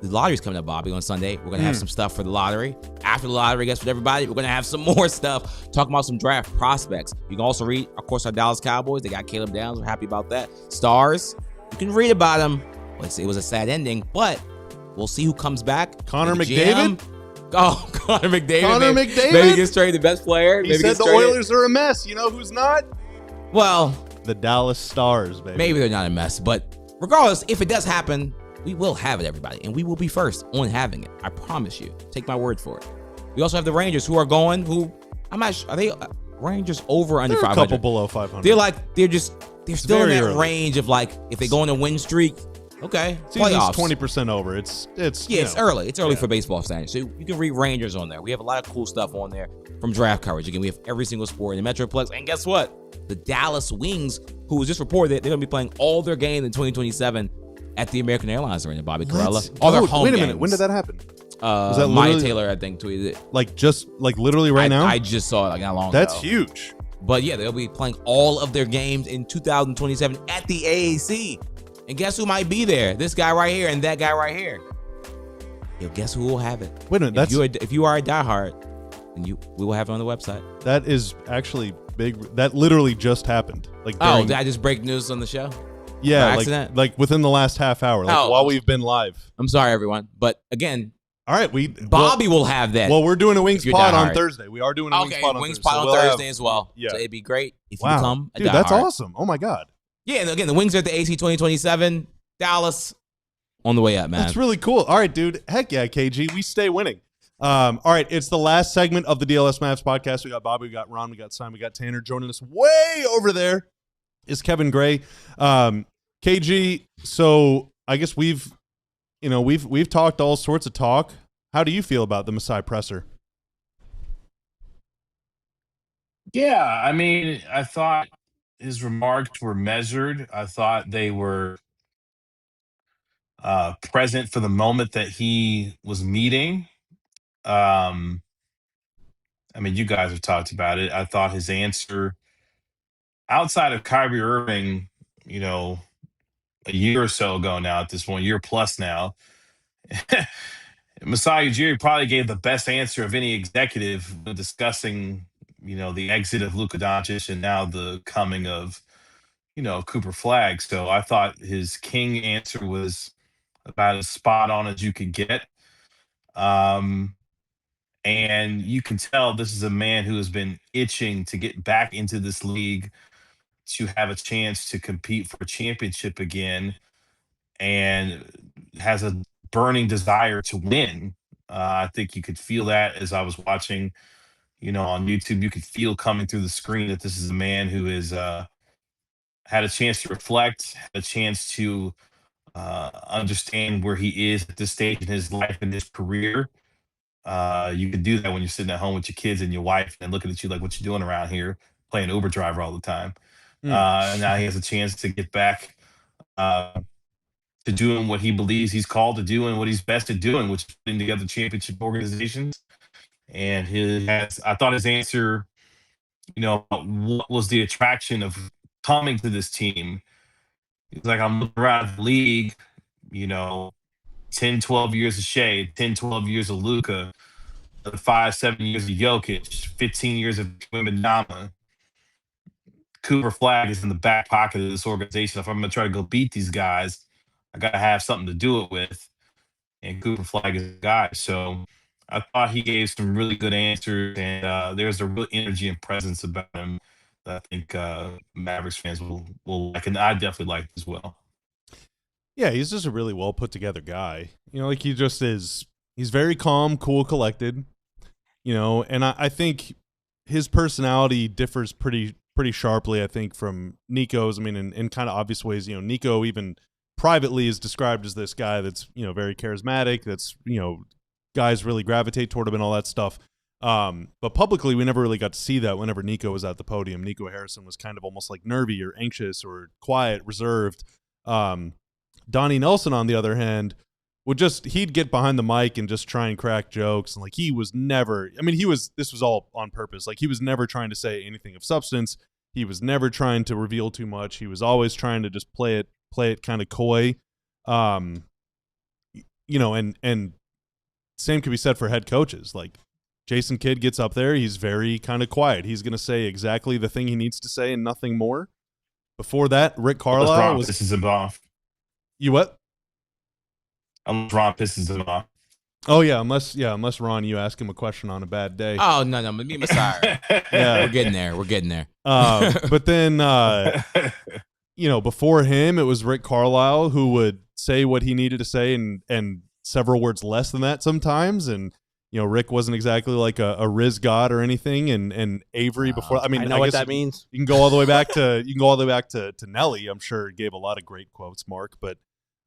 the lottery's coming up, Bobby, on Sunday. We're going to have some stuff for the lottery. After the lottery, guess what, everybody? We're going to have some more stuff talking about some draft prospects. You can also read, of course, our Dallas Cowboys. They got Caleb Downs. We're happy about that. Stars, you can read about them. It was a sad ending, but we'll see who comes back. Connor Maybe McDavid? GM. Oh, Connor McDavid. Connor maybe, McDavid? Maybe gets traded the best player. He maybe said gets the traded. Oilers are a mess. You know who's not? Well, The Dallas Stars, baby. maybe they're not a mess, but regardless, if it does happen, we will have it, everybody, and we will be first on having it. I promise you. Take my word for it. We also have the Rangers who are going. Who I'm not sure. Are Rangers over under They're a 500. couple below 500. They're still in very that early. range of like if they go on a win streak. Okay, Season's playoffs. 20% over. It's It's early. It's early for baseball standards. So you can read Rangers on there. We have a lot of cool stuff on there from draft coverage. Again, we have every single sport in the Metroplex. And guess what? The Dallas Wings, who was just reported that they're going to be playing all their games in 202027 at the American Airlines Arena, Bobby Carella. All their home Wait a games. minute. When did that happen? Was that Maya literally- Taylor, I think, tweeted it. Like literally right now? I just saw it like not long That's ago. huge. But yeah, they'll be playing all of their games in 2027 at the AAC. And guess who might be there? This guy right here and that guy right here. Yo, guess who will have it? Wait a minute. If you are a diehard, then we will have it on the website. That is actually big. That literally just happened. Like during, Did I just break news on the show? yeah, by like accident? like within the last half hour, like while we've been live. I'm sorry, everyone. But again, All right, Bobby will have that. Well, we're doing a Wings You're pod on diehard. Thursday. We are doing a Wings pod on Wings Thursday. pod so on we'll Thursday have- as well. Yeah. So it'd be great if you Wow, become a dude, that's diehard. awesome. Oh my god, Yeah, and again, the Wings are at the AC 2027. Dallas on the way up, man. that's really cool. All right, dude. Heck yeah, KG. We stay winning. All right, it's the last segment of the DLS Mavs podcast. We got Bobby, we got Ron, we got Simon, we got Tanner. Joining us way over there is Kevin Gray. KG. So I guess we've talked all sorts of talk. How do you feel about the Masai presser? Yeah, I mean, I thought his remarks were measured. I thought they were present for the moment that he was meeting. I mean, you guys have talked about it. I thought his answer, outside of Kyrie Irving, a year or so ago now, at this point, year plus now, Masai Ujiri probably gave the best answer of any executive when discussing, the exit of Luka Doncic and now the coming of, Cooper Flagg. So I thought his king answer was about as spot on as you could get. And you can tell this is a man who has been itching to get back into this league, to have a chance to compete for a championship again, and has a burning desire to win. I think you could feel that as I was watching, on YouTube. You could feel coming through the screen that this is a man who is had a chance to reflect, had a chance to understand where he is at this stage in his life and his career. You could do that when you're sitting at home with your kids and your wife and looking at you like, what you doing around here, playing Uber driver all the time. And now he has a chance to get back to doing what he believes he's called to do and what he's best at doing, which is putting together championship organizations. And I thought his answer, what was the attraction of coming to this team? He's like, I'm looking around the league, 10, 12 years of Shea, 10, 12 years of Luka, 5, 7 years of Jokic, 15 years of Wembanyama. Cooper Flagg is in the back pocket of this organization. If I'm going to try to go beat these guys, I got to have something to do it with. And Cooper Flagg is a guy. So I thought he gave some really good answers, and there's a real energy and presence about him that I think Mavericks fans will like, and I definitely like as well. Yeah, he's just a really well put together guy. Like he just is. He's very calm, cool, collected. And I think his personality differs pretty sharply, I think, from Nico's. I mean, in kind of obvious ways. Nico even privately is described as this guy that's very charismatic. That's guys really gravitate toward him and all that stuff. But publicly, we never really got to see that. Whenever Nico was at the podium, Nico Harrison was kind of almost like nervy or anxious or quiet, reserved. Donnie Nelson, on the other hand, he'd get behind the mic and just try and crack jokes. And like, he was never, this was all on purpose. Like, he was never trying to say anything of substance. He was never trying to reveal too much. He was always trying to just play it kind of coy. And same could be said for head coaches. Like, Jason Kidd gets up there. He's very kind of quiet. He's going to say exactly the thing he needs to say and nothing more. Before that, Rick Carlisle was. Pisses him off. You what? Unless Ron pisses him off. Oh yeah, unless Ron, you ask him a question on a bad day. Oh no, me and Masai. Yeah, we're getting there. But then, before him, it was Rick Carlisle who would say what he needed to say and several words less than that sometimes, and Rick wasn't exactly like a Riz god or anything, and Avery before. I mean, I know what guess that means. You can go all the way back to Nelly. I'm sure gave a lot of great quotes, Mark. But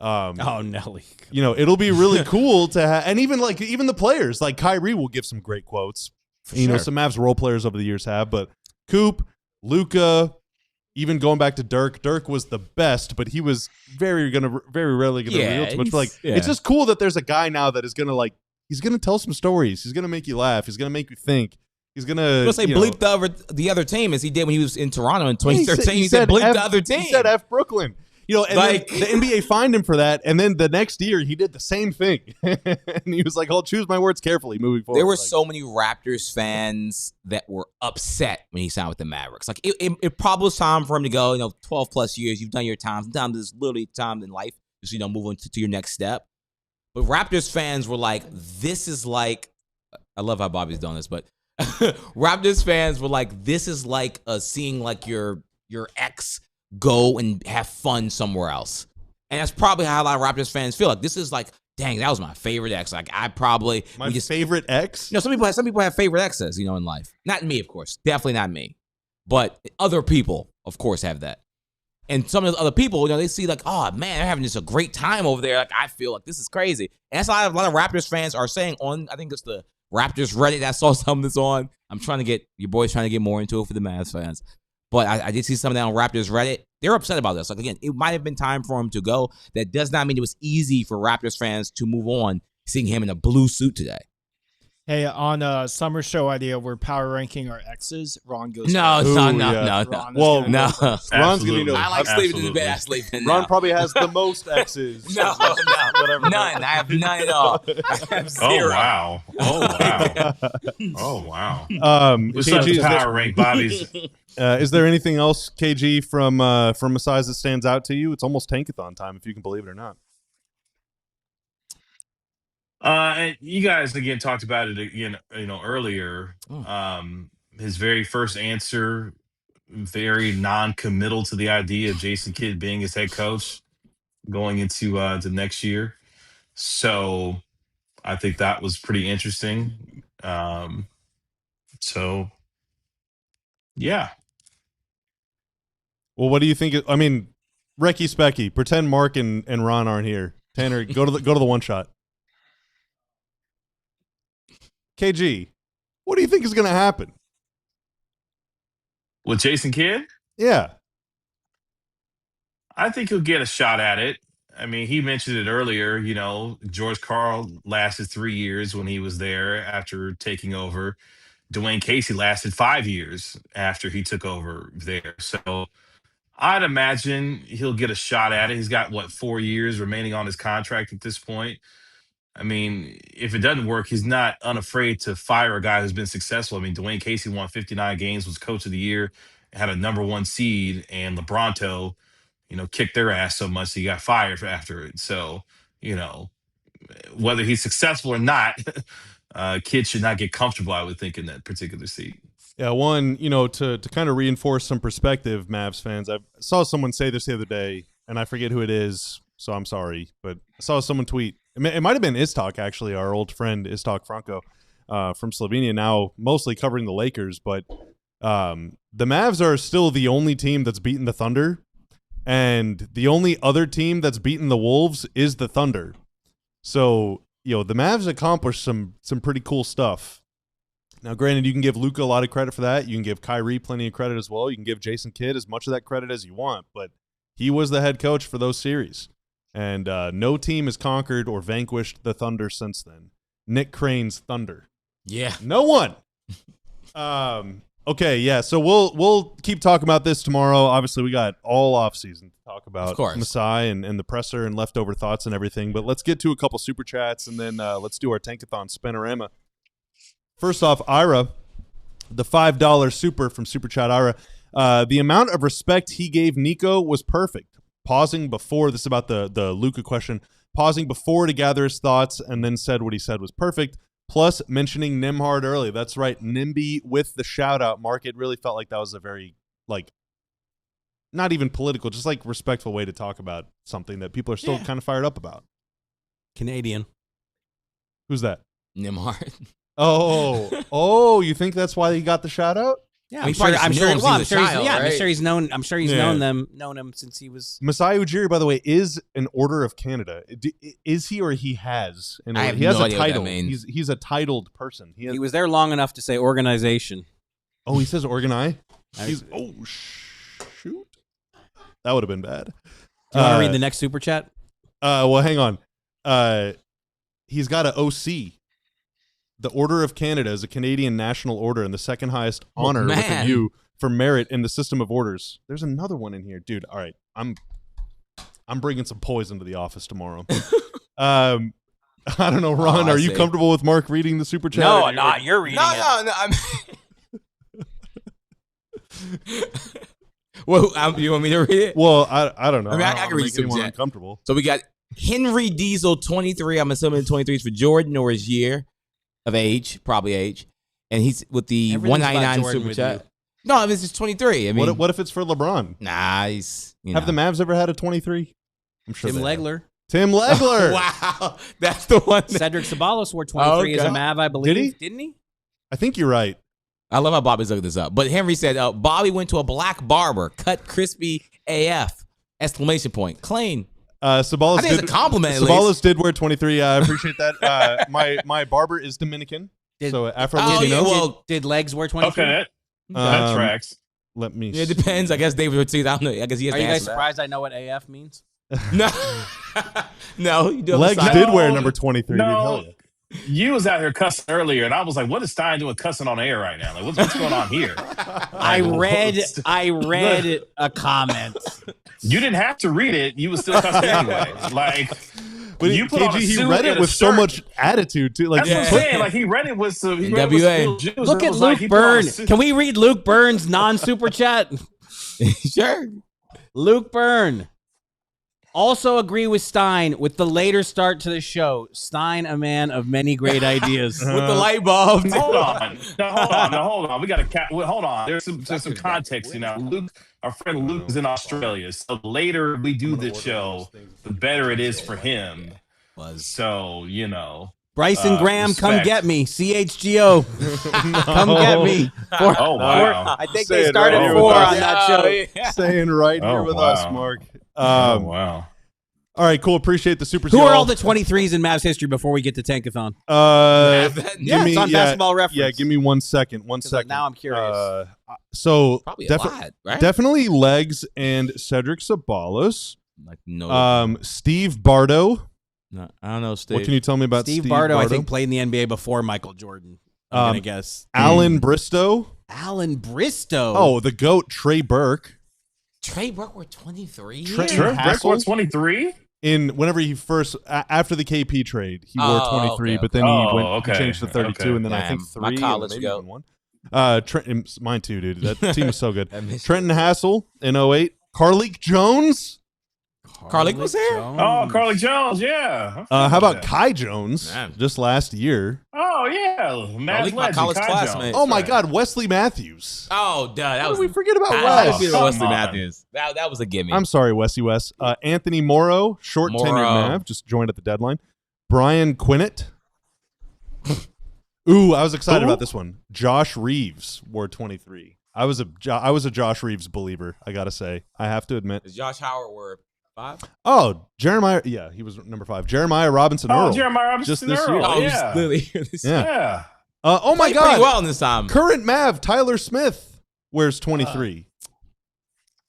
Nelly. It'll be really cool to have, and even the players like Kyrie will give some great quotes. Some Mavs role players over the years have, but Coop, Luka, even going back to Dirk. Dirk was the best, but he was very rarely gonna reveal too much. But it's just cool that there's a guy now that is gonna he's gonna tell some stories. He's gonna make you laugh. He's gonna make you think. He's gonna bleep the other team as he did when he was in Toronto in 2013. He said bleep the other team. He said F Brooklyn. And then the NBA fined him for that, and then the next year he did the same thing. And he was like, I'll choose my words carefully moving forward. There were so many Raptors fans that were upset when he signed with the Mavericks. Like, it probably was time for him to go, 12 plus years. You've done your time. Sometimes there's literally time in life just, move on to your next step. But Raptors fans were like, this is like, I love how Bobby's done this, but Raptors fans were like, this is like seeing like your ex go and have fun somewhere else. And that's probably how a lot of Raptors fans feel. Like, this is like, dang, that was my favorite ex. Like, favorite ex? Some people have favorite exes, in life. Not me, of course. Definitely not me. But other people, of course, have that. And some of the other people, they see like, oh man, they're having just a great time over there. Like, I feel like this is crazy. And that's a lot of Raptors fans are saying on, I think it's the Raptors Reddit. I saw some of this on. Your boy's trying to get more into it for the Mavs fans. But I did see some of that on Raptors Reddit. They're upset about this. Like, again, it might have been time for him to go. That does not mean it was easy for Raptors fans to move on, seeing him in a blue suit today. Hey, on a summer show idea, we're power ranking our exes. Ron goes. No. Ron's Absolutely. gonna. I like sleeping in the bed. I sleep in Ron probably has the most exes. No, none. I have none at all. I have zero. Oh wow. What's KG, power rank, Bobby's. Is there anything else, KG, from Masai that stands out to you? It's almost Tankathon time, if you can believe it or not. You guys again talked about it again, earlier. His very first answer, very non-committal to the idea of Jason Kidd being his head coach going into the next year. So I think that was pretty interesting. Yeah. Well, what do you think? I mean, Recky Specky, pretend Mark and Ron aren't here. Tanner, go to the one shot. KG, what do you think is going to happen with Jason Kidd? Yeah, I think he'll get a shot at it. I mean, he mentioned it earlier. George Karl lasted 3 years when he was there after taking over. Dwayne Casey lasted 5 years after he took over there. So I'd imagine he'll get a shot at it. He's got 4 years remaining on his contract at this point. I mean, if it doesn't work, he's not unafraid to fire a guy who's been successful. I mean, Dwayne Casey won 59 games, was coach of the year, had a number 1 seed, and LeBronto, kicked their ass so much he got fired after it. So, whether he's successful or not, kids should not get comfortable, I would think, in that particular seat. Yeah, one, to kind of reinforce some perspective, Mavs fans, I saw someone say this the other day, and I forget who it is, so I'm sorry, but I saw someone tweet. It might have been Istok, actually, our old friend Istok Franco from Slovenia, now mostly covering the Lakers. But the Mavs are still the only team that's beaten the Thunder, and the only other team that's beaten the Wolves is the Thunder. So, the Mavs accomplished some pretty cool stuff. Now, granted, you can give Luka a lot of credit for that. You can give Kyrie plenty of credit as well. You can give Jason Kidd as much of that credit as you want, but he was the head coach for those series. And no team has conquered or vanquished the Thunder since then. Nick Crane's Thunder. Yeah. No one. Okay, yeah. So we'll keep talking about this tomorrow. Obviously, we got all offseason to talk about Masai and the presser and leftover thoughts and everything. But let's get to a couple super chats and then let's do our Tankathon Spinorama. First off, Ira, the $5 super from Super Chat Ira. The amount of respect he gave Nico was perfect. Pausing before, this is about the Luka question, pausing before to gather his thoughts and then said what he said was perfect. Plus mentioning Nimhard early. That's right, NIMBY with the shout out. Mark, it really felt like that was a very, not even political, just respectful way to talk about something that people are still kind of fired up about. Canadian. Who's that? Nimhard. Oh, you think that's why he got the shout out? Yeah, I'm sure he's known. I'm sure he's known him since he was. Masai Ujiri, by the way, is an Order of Canada. Is he or he has? I have he has no a idea what that title. means. He's a titled person. He was there long enough to say organization. Oh, he says organi. Shoot, that would have been bad. Do you want to read the next super chat? Well, hang on. He's got an OC. The Order of Canada is a Canadian national order and the second highest honor within you for merit in the system of orders. There's another one in here, dude. All right, I'm bringing some poison to the office tomorrow. I don't know, Ron. Are you comfortable with Mark reading the super chat? No, you're reading it. No. Well, you want me to read it? Well, I don't know. I mean, I can read anyone super chat. uncomfortable. So we got Henry Diesel 23. I'm assuming 23 is for Jordan or his year of age, probably age, and he's with the 199 super chat. No, this is 23. I mean, what if it's for LeBron? Nice. Have the Mavs ever had a 23? I'm sure. Tim Legler. Tim Legler. Wow, that's the one. Cedric Sabalos wore 23 as a Mav, I believe. Didn't he? I think you're right. I love how Bobby's looking this up. But Henry said Bobby went to a black barber, cut crispy AF! Exclamation point. Clean. Sabalos I think it's a compliment. Sabalos did wear 23. I appreciate that. My barber is Dominican, so Afro-Latino. Did Legs wear 23? Okay, that tracks. Let me. It depends. I guess David Ortiz. I don't know. I guess he has. Are to you guys answer surprised I know what AF means? that. No, you do. Legs did wear number 23. No. Dude, hell yeah. You was out here cussing earlier, and I was like, "What is Stein doing cussing on air right now? Like, what's going on here?" I read a comment. You didn't have to read it; you was still cussing anyway. Like, but you put on a KG, he suit read it and a with so shirt. much attitude too. Like, That's what I'm saying. Like, he read it with some NWA. Look at Luke Byrne. Can we read Luke Byrne's non-super chat? Sure. Luke Byrne. Also agree with Stein with the later start to the show. Stein, a man of many great ideas. With the light bulb. Hold on. Hold on. We got to hold on. There's some context. You know, Luke, our friend Luke is in Australia. So the later we do the show, the better it is for him. So, you know. Bryson Graham, respect. come get me. CHGO. Come get me. Wow. I think they started 4 on that show. Saying right here with us, Mark. Wow. All right, cool. Appreciate the super. Who are all the 23s in Mavs history before we get to Tankathon? It's on Basketball Reference. Yeah, give me 1 second. 1 second. Now I'm curious. So Probably a lot, right? definitely Legs and Cedric Sabalos. Like, no. Steve Bardo. No, I don't know, Steve. What can you tell me about Steve Bardo? I think played in the NBA before Michael Jordan. I'm gonna guess. Alan Bristow. Alan Bristow. Oh, the GOAT, Trey Burke. Trey Burke were 23. Trey Burke wore 23. Whenever he first after the KP trade, he wore 23, okay, but then he changed to 32, and then I think 3. My college maybe goat. even 1. Mine too, dude. That team was so good. Trenton Hassel in 08. Carleek Jones. Carleek was here? Oh, Carleek Jones, yeah. How about Kai Jones? Just last year. Oh, yeah. Carleek, my college classmate. Oh, my God. Wesley Matthews. Oh, duh. That was. We forget about Wes. Wes. Wesley Matthews. That was a gimme. I'm sorry, Westy Wes. Anthony Morrow, short tenure Mav, just joined at the deadline. Brian Quinnett. Ooh, I was excited about this one. Josh Reeves wore 23. I was a Josh Reeves believer, I gotta say. I have to admit. Josh Howard were 5? Oh, Jeremiah. Yeah, he was number 5. Jeremiah Robinson Earl. Oh, Jeremiah Robinson just this Earl. year. Oh, yeah. literally. Yeah. Oh my Played God. pretty well in this time. Current Mav Tyler Smith wears 23.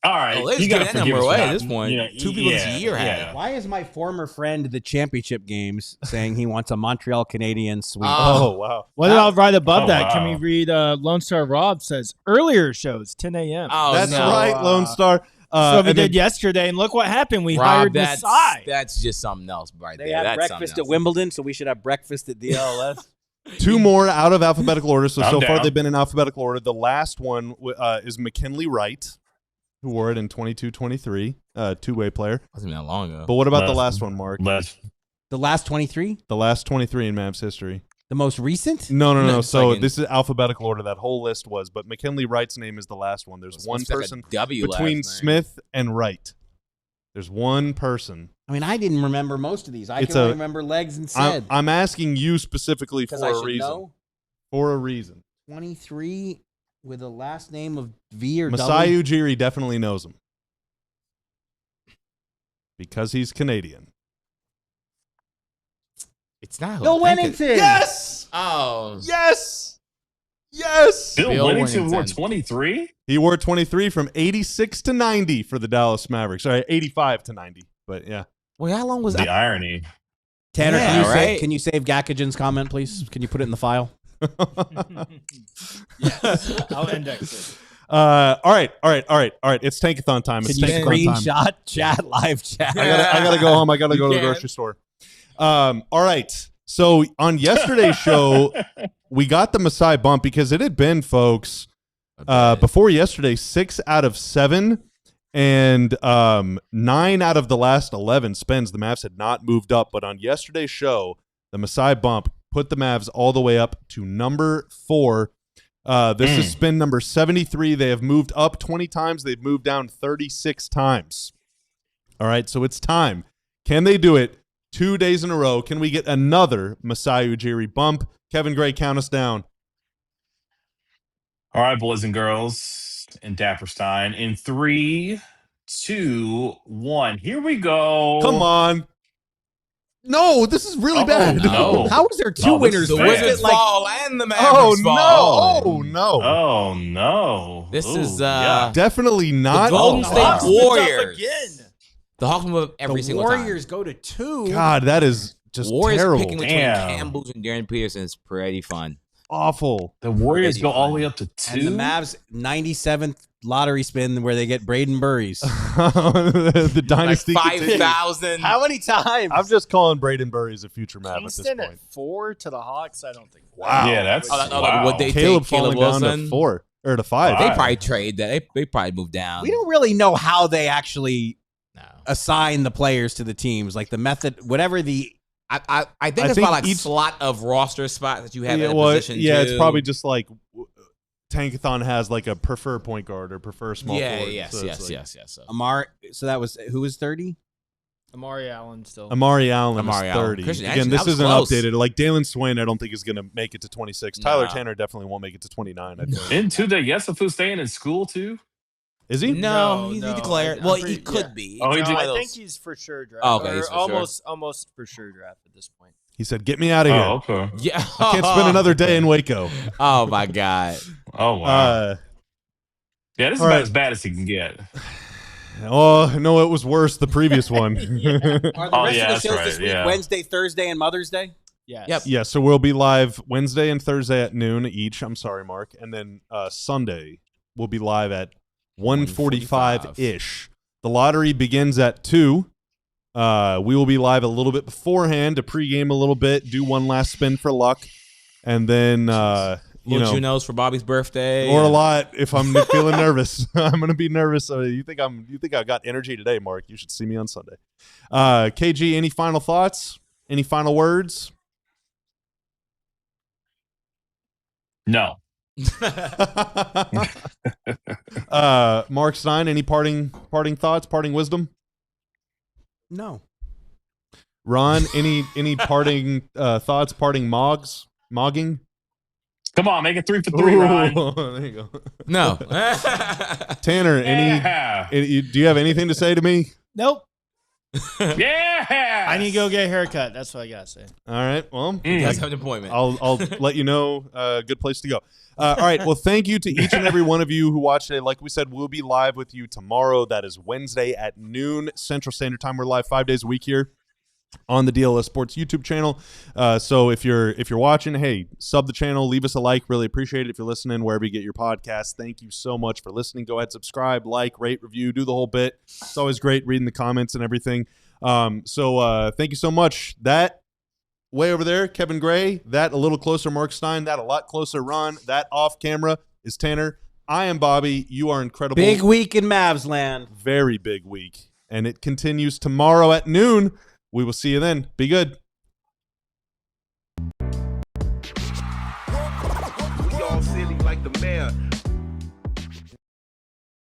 All right. Oh, you got to that forgive number us away for at that. this point. Yeah, 2 people this year had it. Why is my former friend the championship games saying he wants a Montreal Canadiens sweep? Oh, wow. What about right above that? wow. Can we read Lone Star Rob says earlier shows 10 a.m. Oh, That's no. right, Lone Star. So we and then- did yesterday, and look what happened. We Rob, hired that's Masai. just something else right They there. had That's breakfast something at Wimbledon, so we should have breakfast at DLLS. 2 more out of alphabetical order. So I'm far down. they've been in alphabetical order. The last one is McKinley Wright, who wore it in 22-23, two-way player. Wasn't even that long ago. But what about the last one, Mark? The last 23? The last 23 in Mavs history. The most recent? No. No, So second. this is alphabetical order. That whole list was, but McKinley Wright's name is the last one. There's one It's like a person W between last name. Smith and Wright. There's one person. I mean, I didn't remember most of these. I It's can only a- remember legs and said. I'm asking you specifically Because for I a should reason. know. For a reason. 23 with a last name of V or Masai W. Ujiri definitely knows him. Because he's Canadian. It's not who Bill I think it- Wennington. Yes! Oh. Yes! Yes! Bill Bill Wennington wore Wennington. 23. He wore 23 from 86 to 90 for the Dallas Mavericks. Sorry, 85 to 90. But yeah. Wait, how long was The that? irony. Tanner, Yeah, can you save Gakajan's comment, please? Can you put it in the file? Yes, I'll index it. All right. It's Tankathon time. Can It's you Tankathon time. screenshot chat, live chat? I gotta go home. I gotta go to the can. grocery store. All right. So on yesterday's show, we got the Masai bump because it had been, folks, before yesterday, 6 out of 7 and 9 out of the last 11 spins. The Mavs had not moved up, but on yesterday's show, the Masai bump put the Mavs all the way up to number 4. This is spin number 73. They have moved up 20 times. They've moved down 36 times. All right, so it's time. Can they do it 2 days in a row? Can we get another Masai Ujiri bump? Kevin Gray, count us down. All right, boys and girls, and Dapperstein. In 3, 2, 1. Here we go. Come on. No, this is really Oh, bad. no. How is there two No, this winners? is The bad. Wizards Like- fall and the Mavericks Oh, no. fall. Oh, no. Oh, no. This Ooh, is, yeah. Definitely not. The Golden Oh, State wow. Warriors. Again. The Hawks move up every the single Warriors go to 2. God, that is just Warriors terrible. picking between Damn. Cam Booth and Darren Peterson is pretty fun. Awful. The Warriors Pretty go all fun. the way up to 2. And the Mavs 97th lottery spin where they get Braden Burries. The Like dynasty continues. 5,000. How many times? I'm just calling Braden Burries a future Mav at this Kingston at point. 4 to the Hawks. I don't think. Wow. Yeah, that's wow. Would they Caleb take Caleb falling down to Wilson? 4 or to 5. They Wow. probably trade that. They probably move down. we don't really know how they actually No. assign the players to the teams. Like the method, whatever the. I think I it's think by like each- slot of roster spot that you have yeah, at a well, position. yeah, it's too. probably just like Tankathon has like a prefer point guard or prefer small Yeah, forward. yes, So it's yes, like yes, yes. So. So that was who was 30? Amari Allen still. Amari Allen Amari is Allen. 30. Christian, Again, actually, this that was isn't close. updated. Like Dalen Swain, I don't think is going to make it to 26. Tyler Nah. Tanner definitely won't make it to 29. I think. In 2 days, Yesufu staying in school, too? Is he? No, No, he no, declared. I'm well, pretty- he could yeah. be. Oh, he It's did- one I of think those- he's for sure drafted. Oh, okay, Or he's for sure. almost for sure drafted at this point. He said, "Get me out of here. Oh, okay. Yeah. I can't spend another day in Waco." Oh my god. Oh, wow. yeah, this is all about right. as bad as he can get. Oh no, it was worse the previous one. Are the Oh, rest yeah, of the that's shows right, this week yeah. Wednesday, Thursday, and Mother's Day? Yes. Yep. Yeah, so we'll be live Wednesday and Thursday at noon each. I'm sorry, Mark. And then Sunday we'll be live at 1:45-ish. The lottery begins at 2. We will be live a little bit beforehand to pregame a little bit, do one last spin for luck, and then you Little know, Junos for Bobby's birthday. or a lot if I'm feeling nervous. I'm gonna be nervous. You think I got energy today, Mark? You should see me on Sunday. KG, any final thoughts? Any final words? No. Mark Stein, any parting thoughts, parting wisdom? No. Ron, any parting thoughts, parting mogging? Come on, make it 3 for 3, Ryan. There you go. No. Tanner, Yeah. do you have anything to say to me? Nope. Yeah. I need to go get a haircut. That's what I gotta say. All right. Well, He does have an appointment. I'll let you know. Good place to go. All right. Well, thank you to each and every one of you who watched today. Like we said, we'll be live with you tomorrow. That is Wednesday at noon Central Standard Time. We're live 5 days a week here on the DLLS Sports YouTube channel. So if you're watching, hey, sub the channel, leave us a like. Really appreciate it. If you're listening wherever you get your podcasts, thank you so much for listening. Go ahead, subscribe, like, rate, review, do the whole bit. It's always great reading the comments and everything. So thank you so much. That way over there, Kevin Gray. That a little closer, Mark Stein. That a lot closer, Ron. That off camera is Tanner. I am Bobby. You are incredible. Big week in Mavs land. Very big week. And it continues tomorrow at noon. We will see you then. Be good.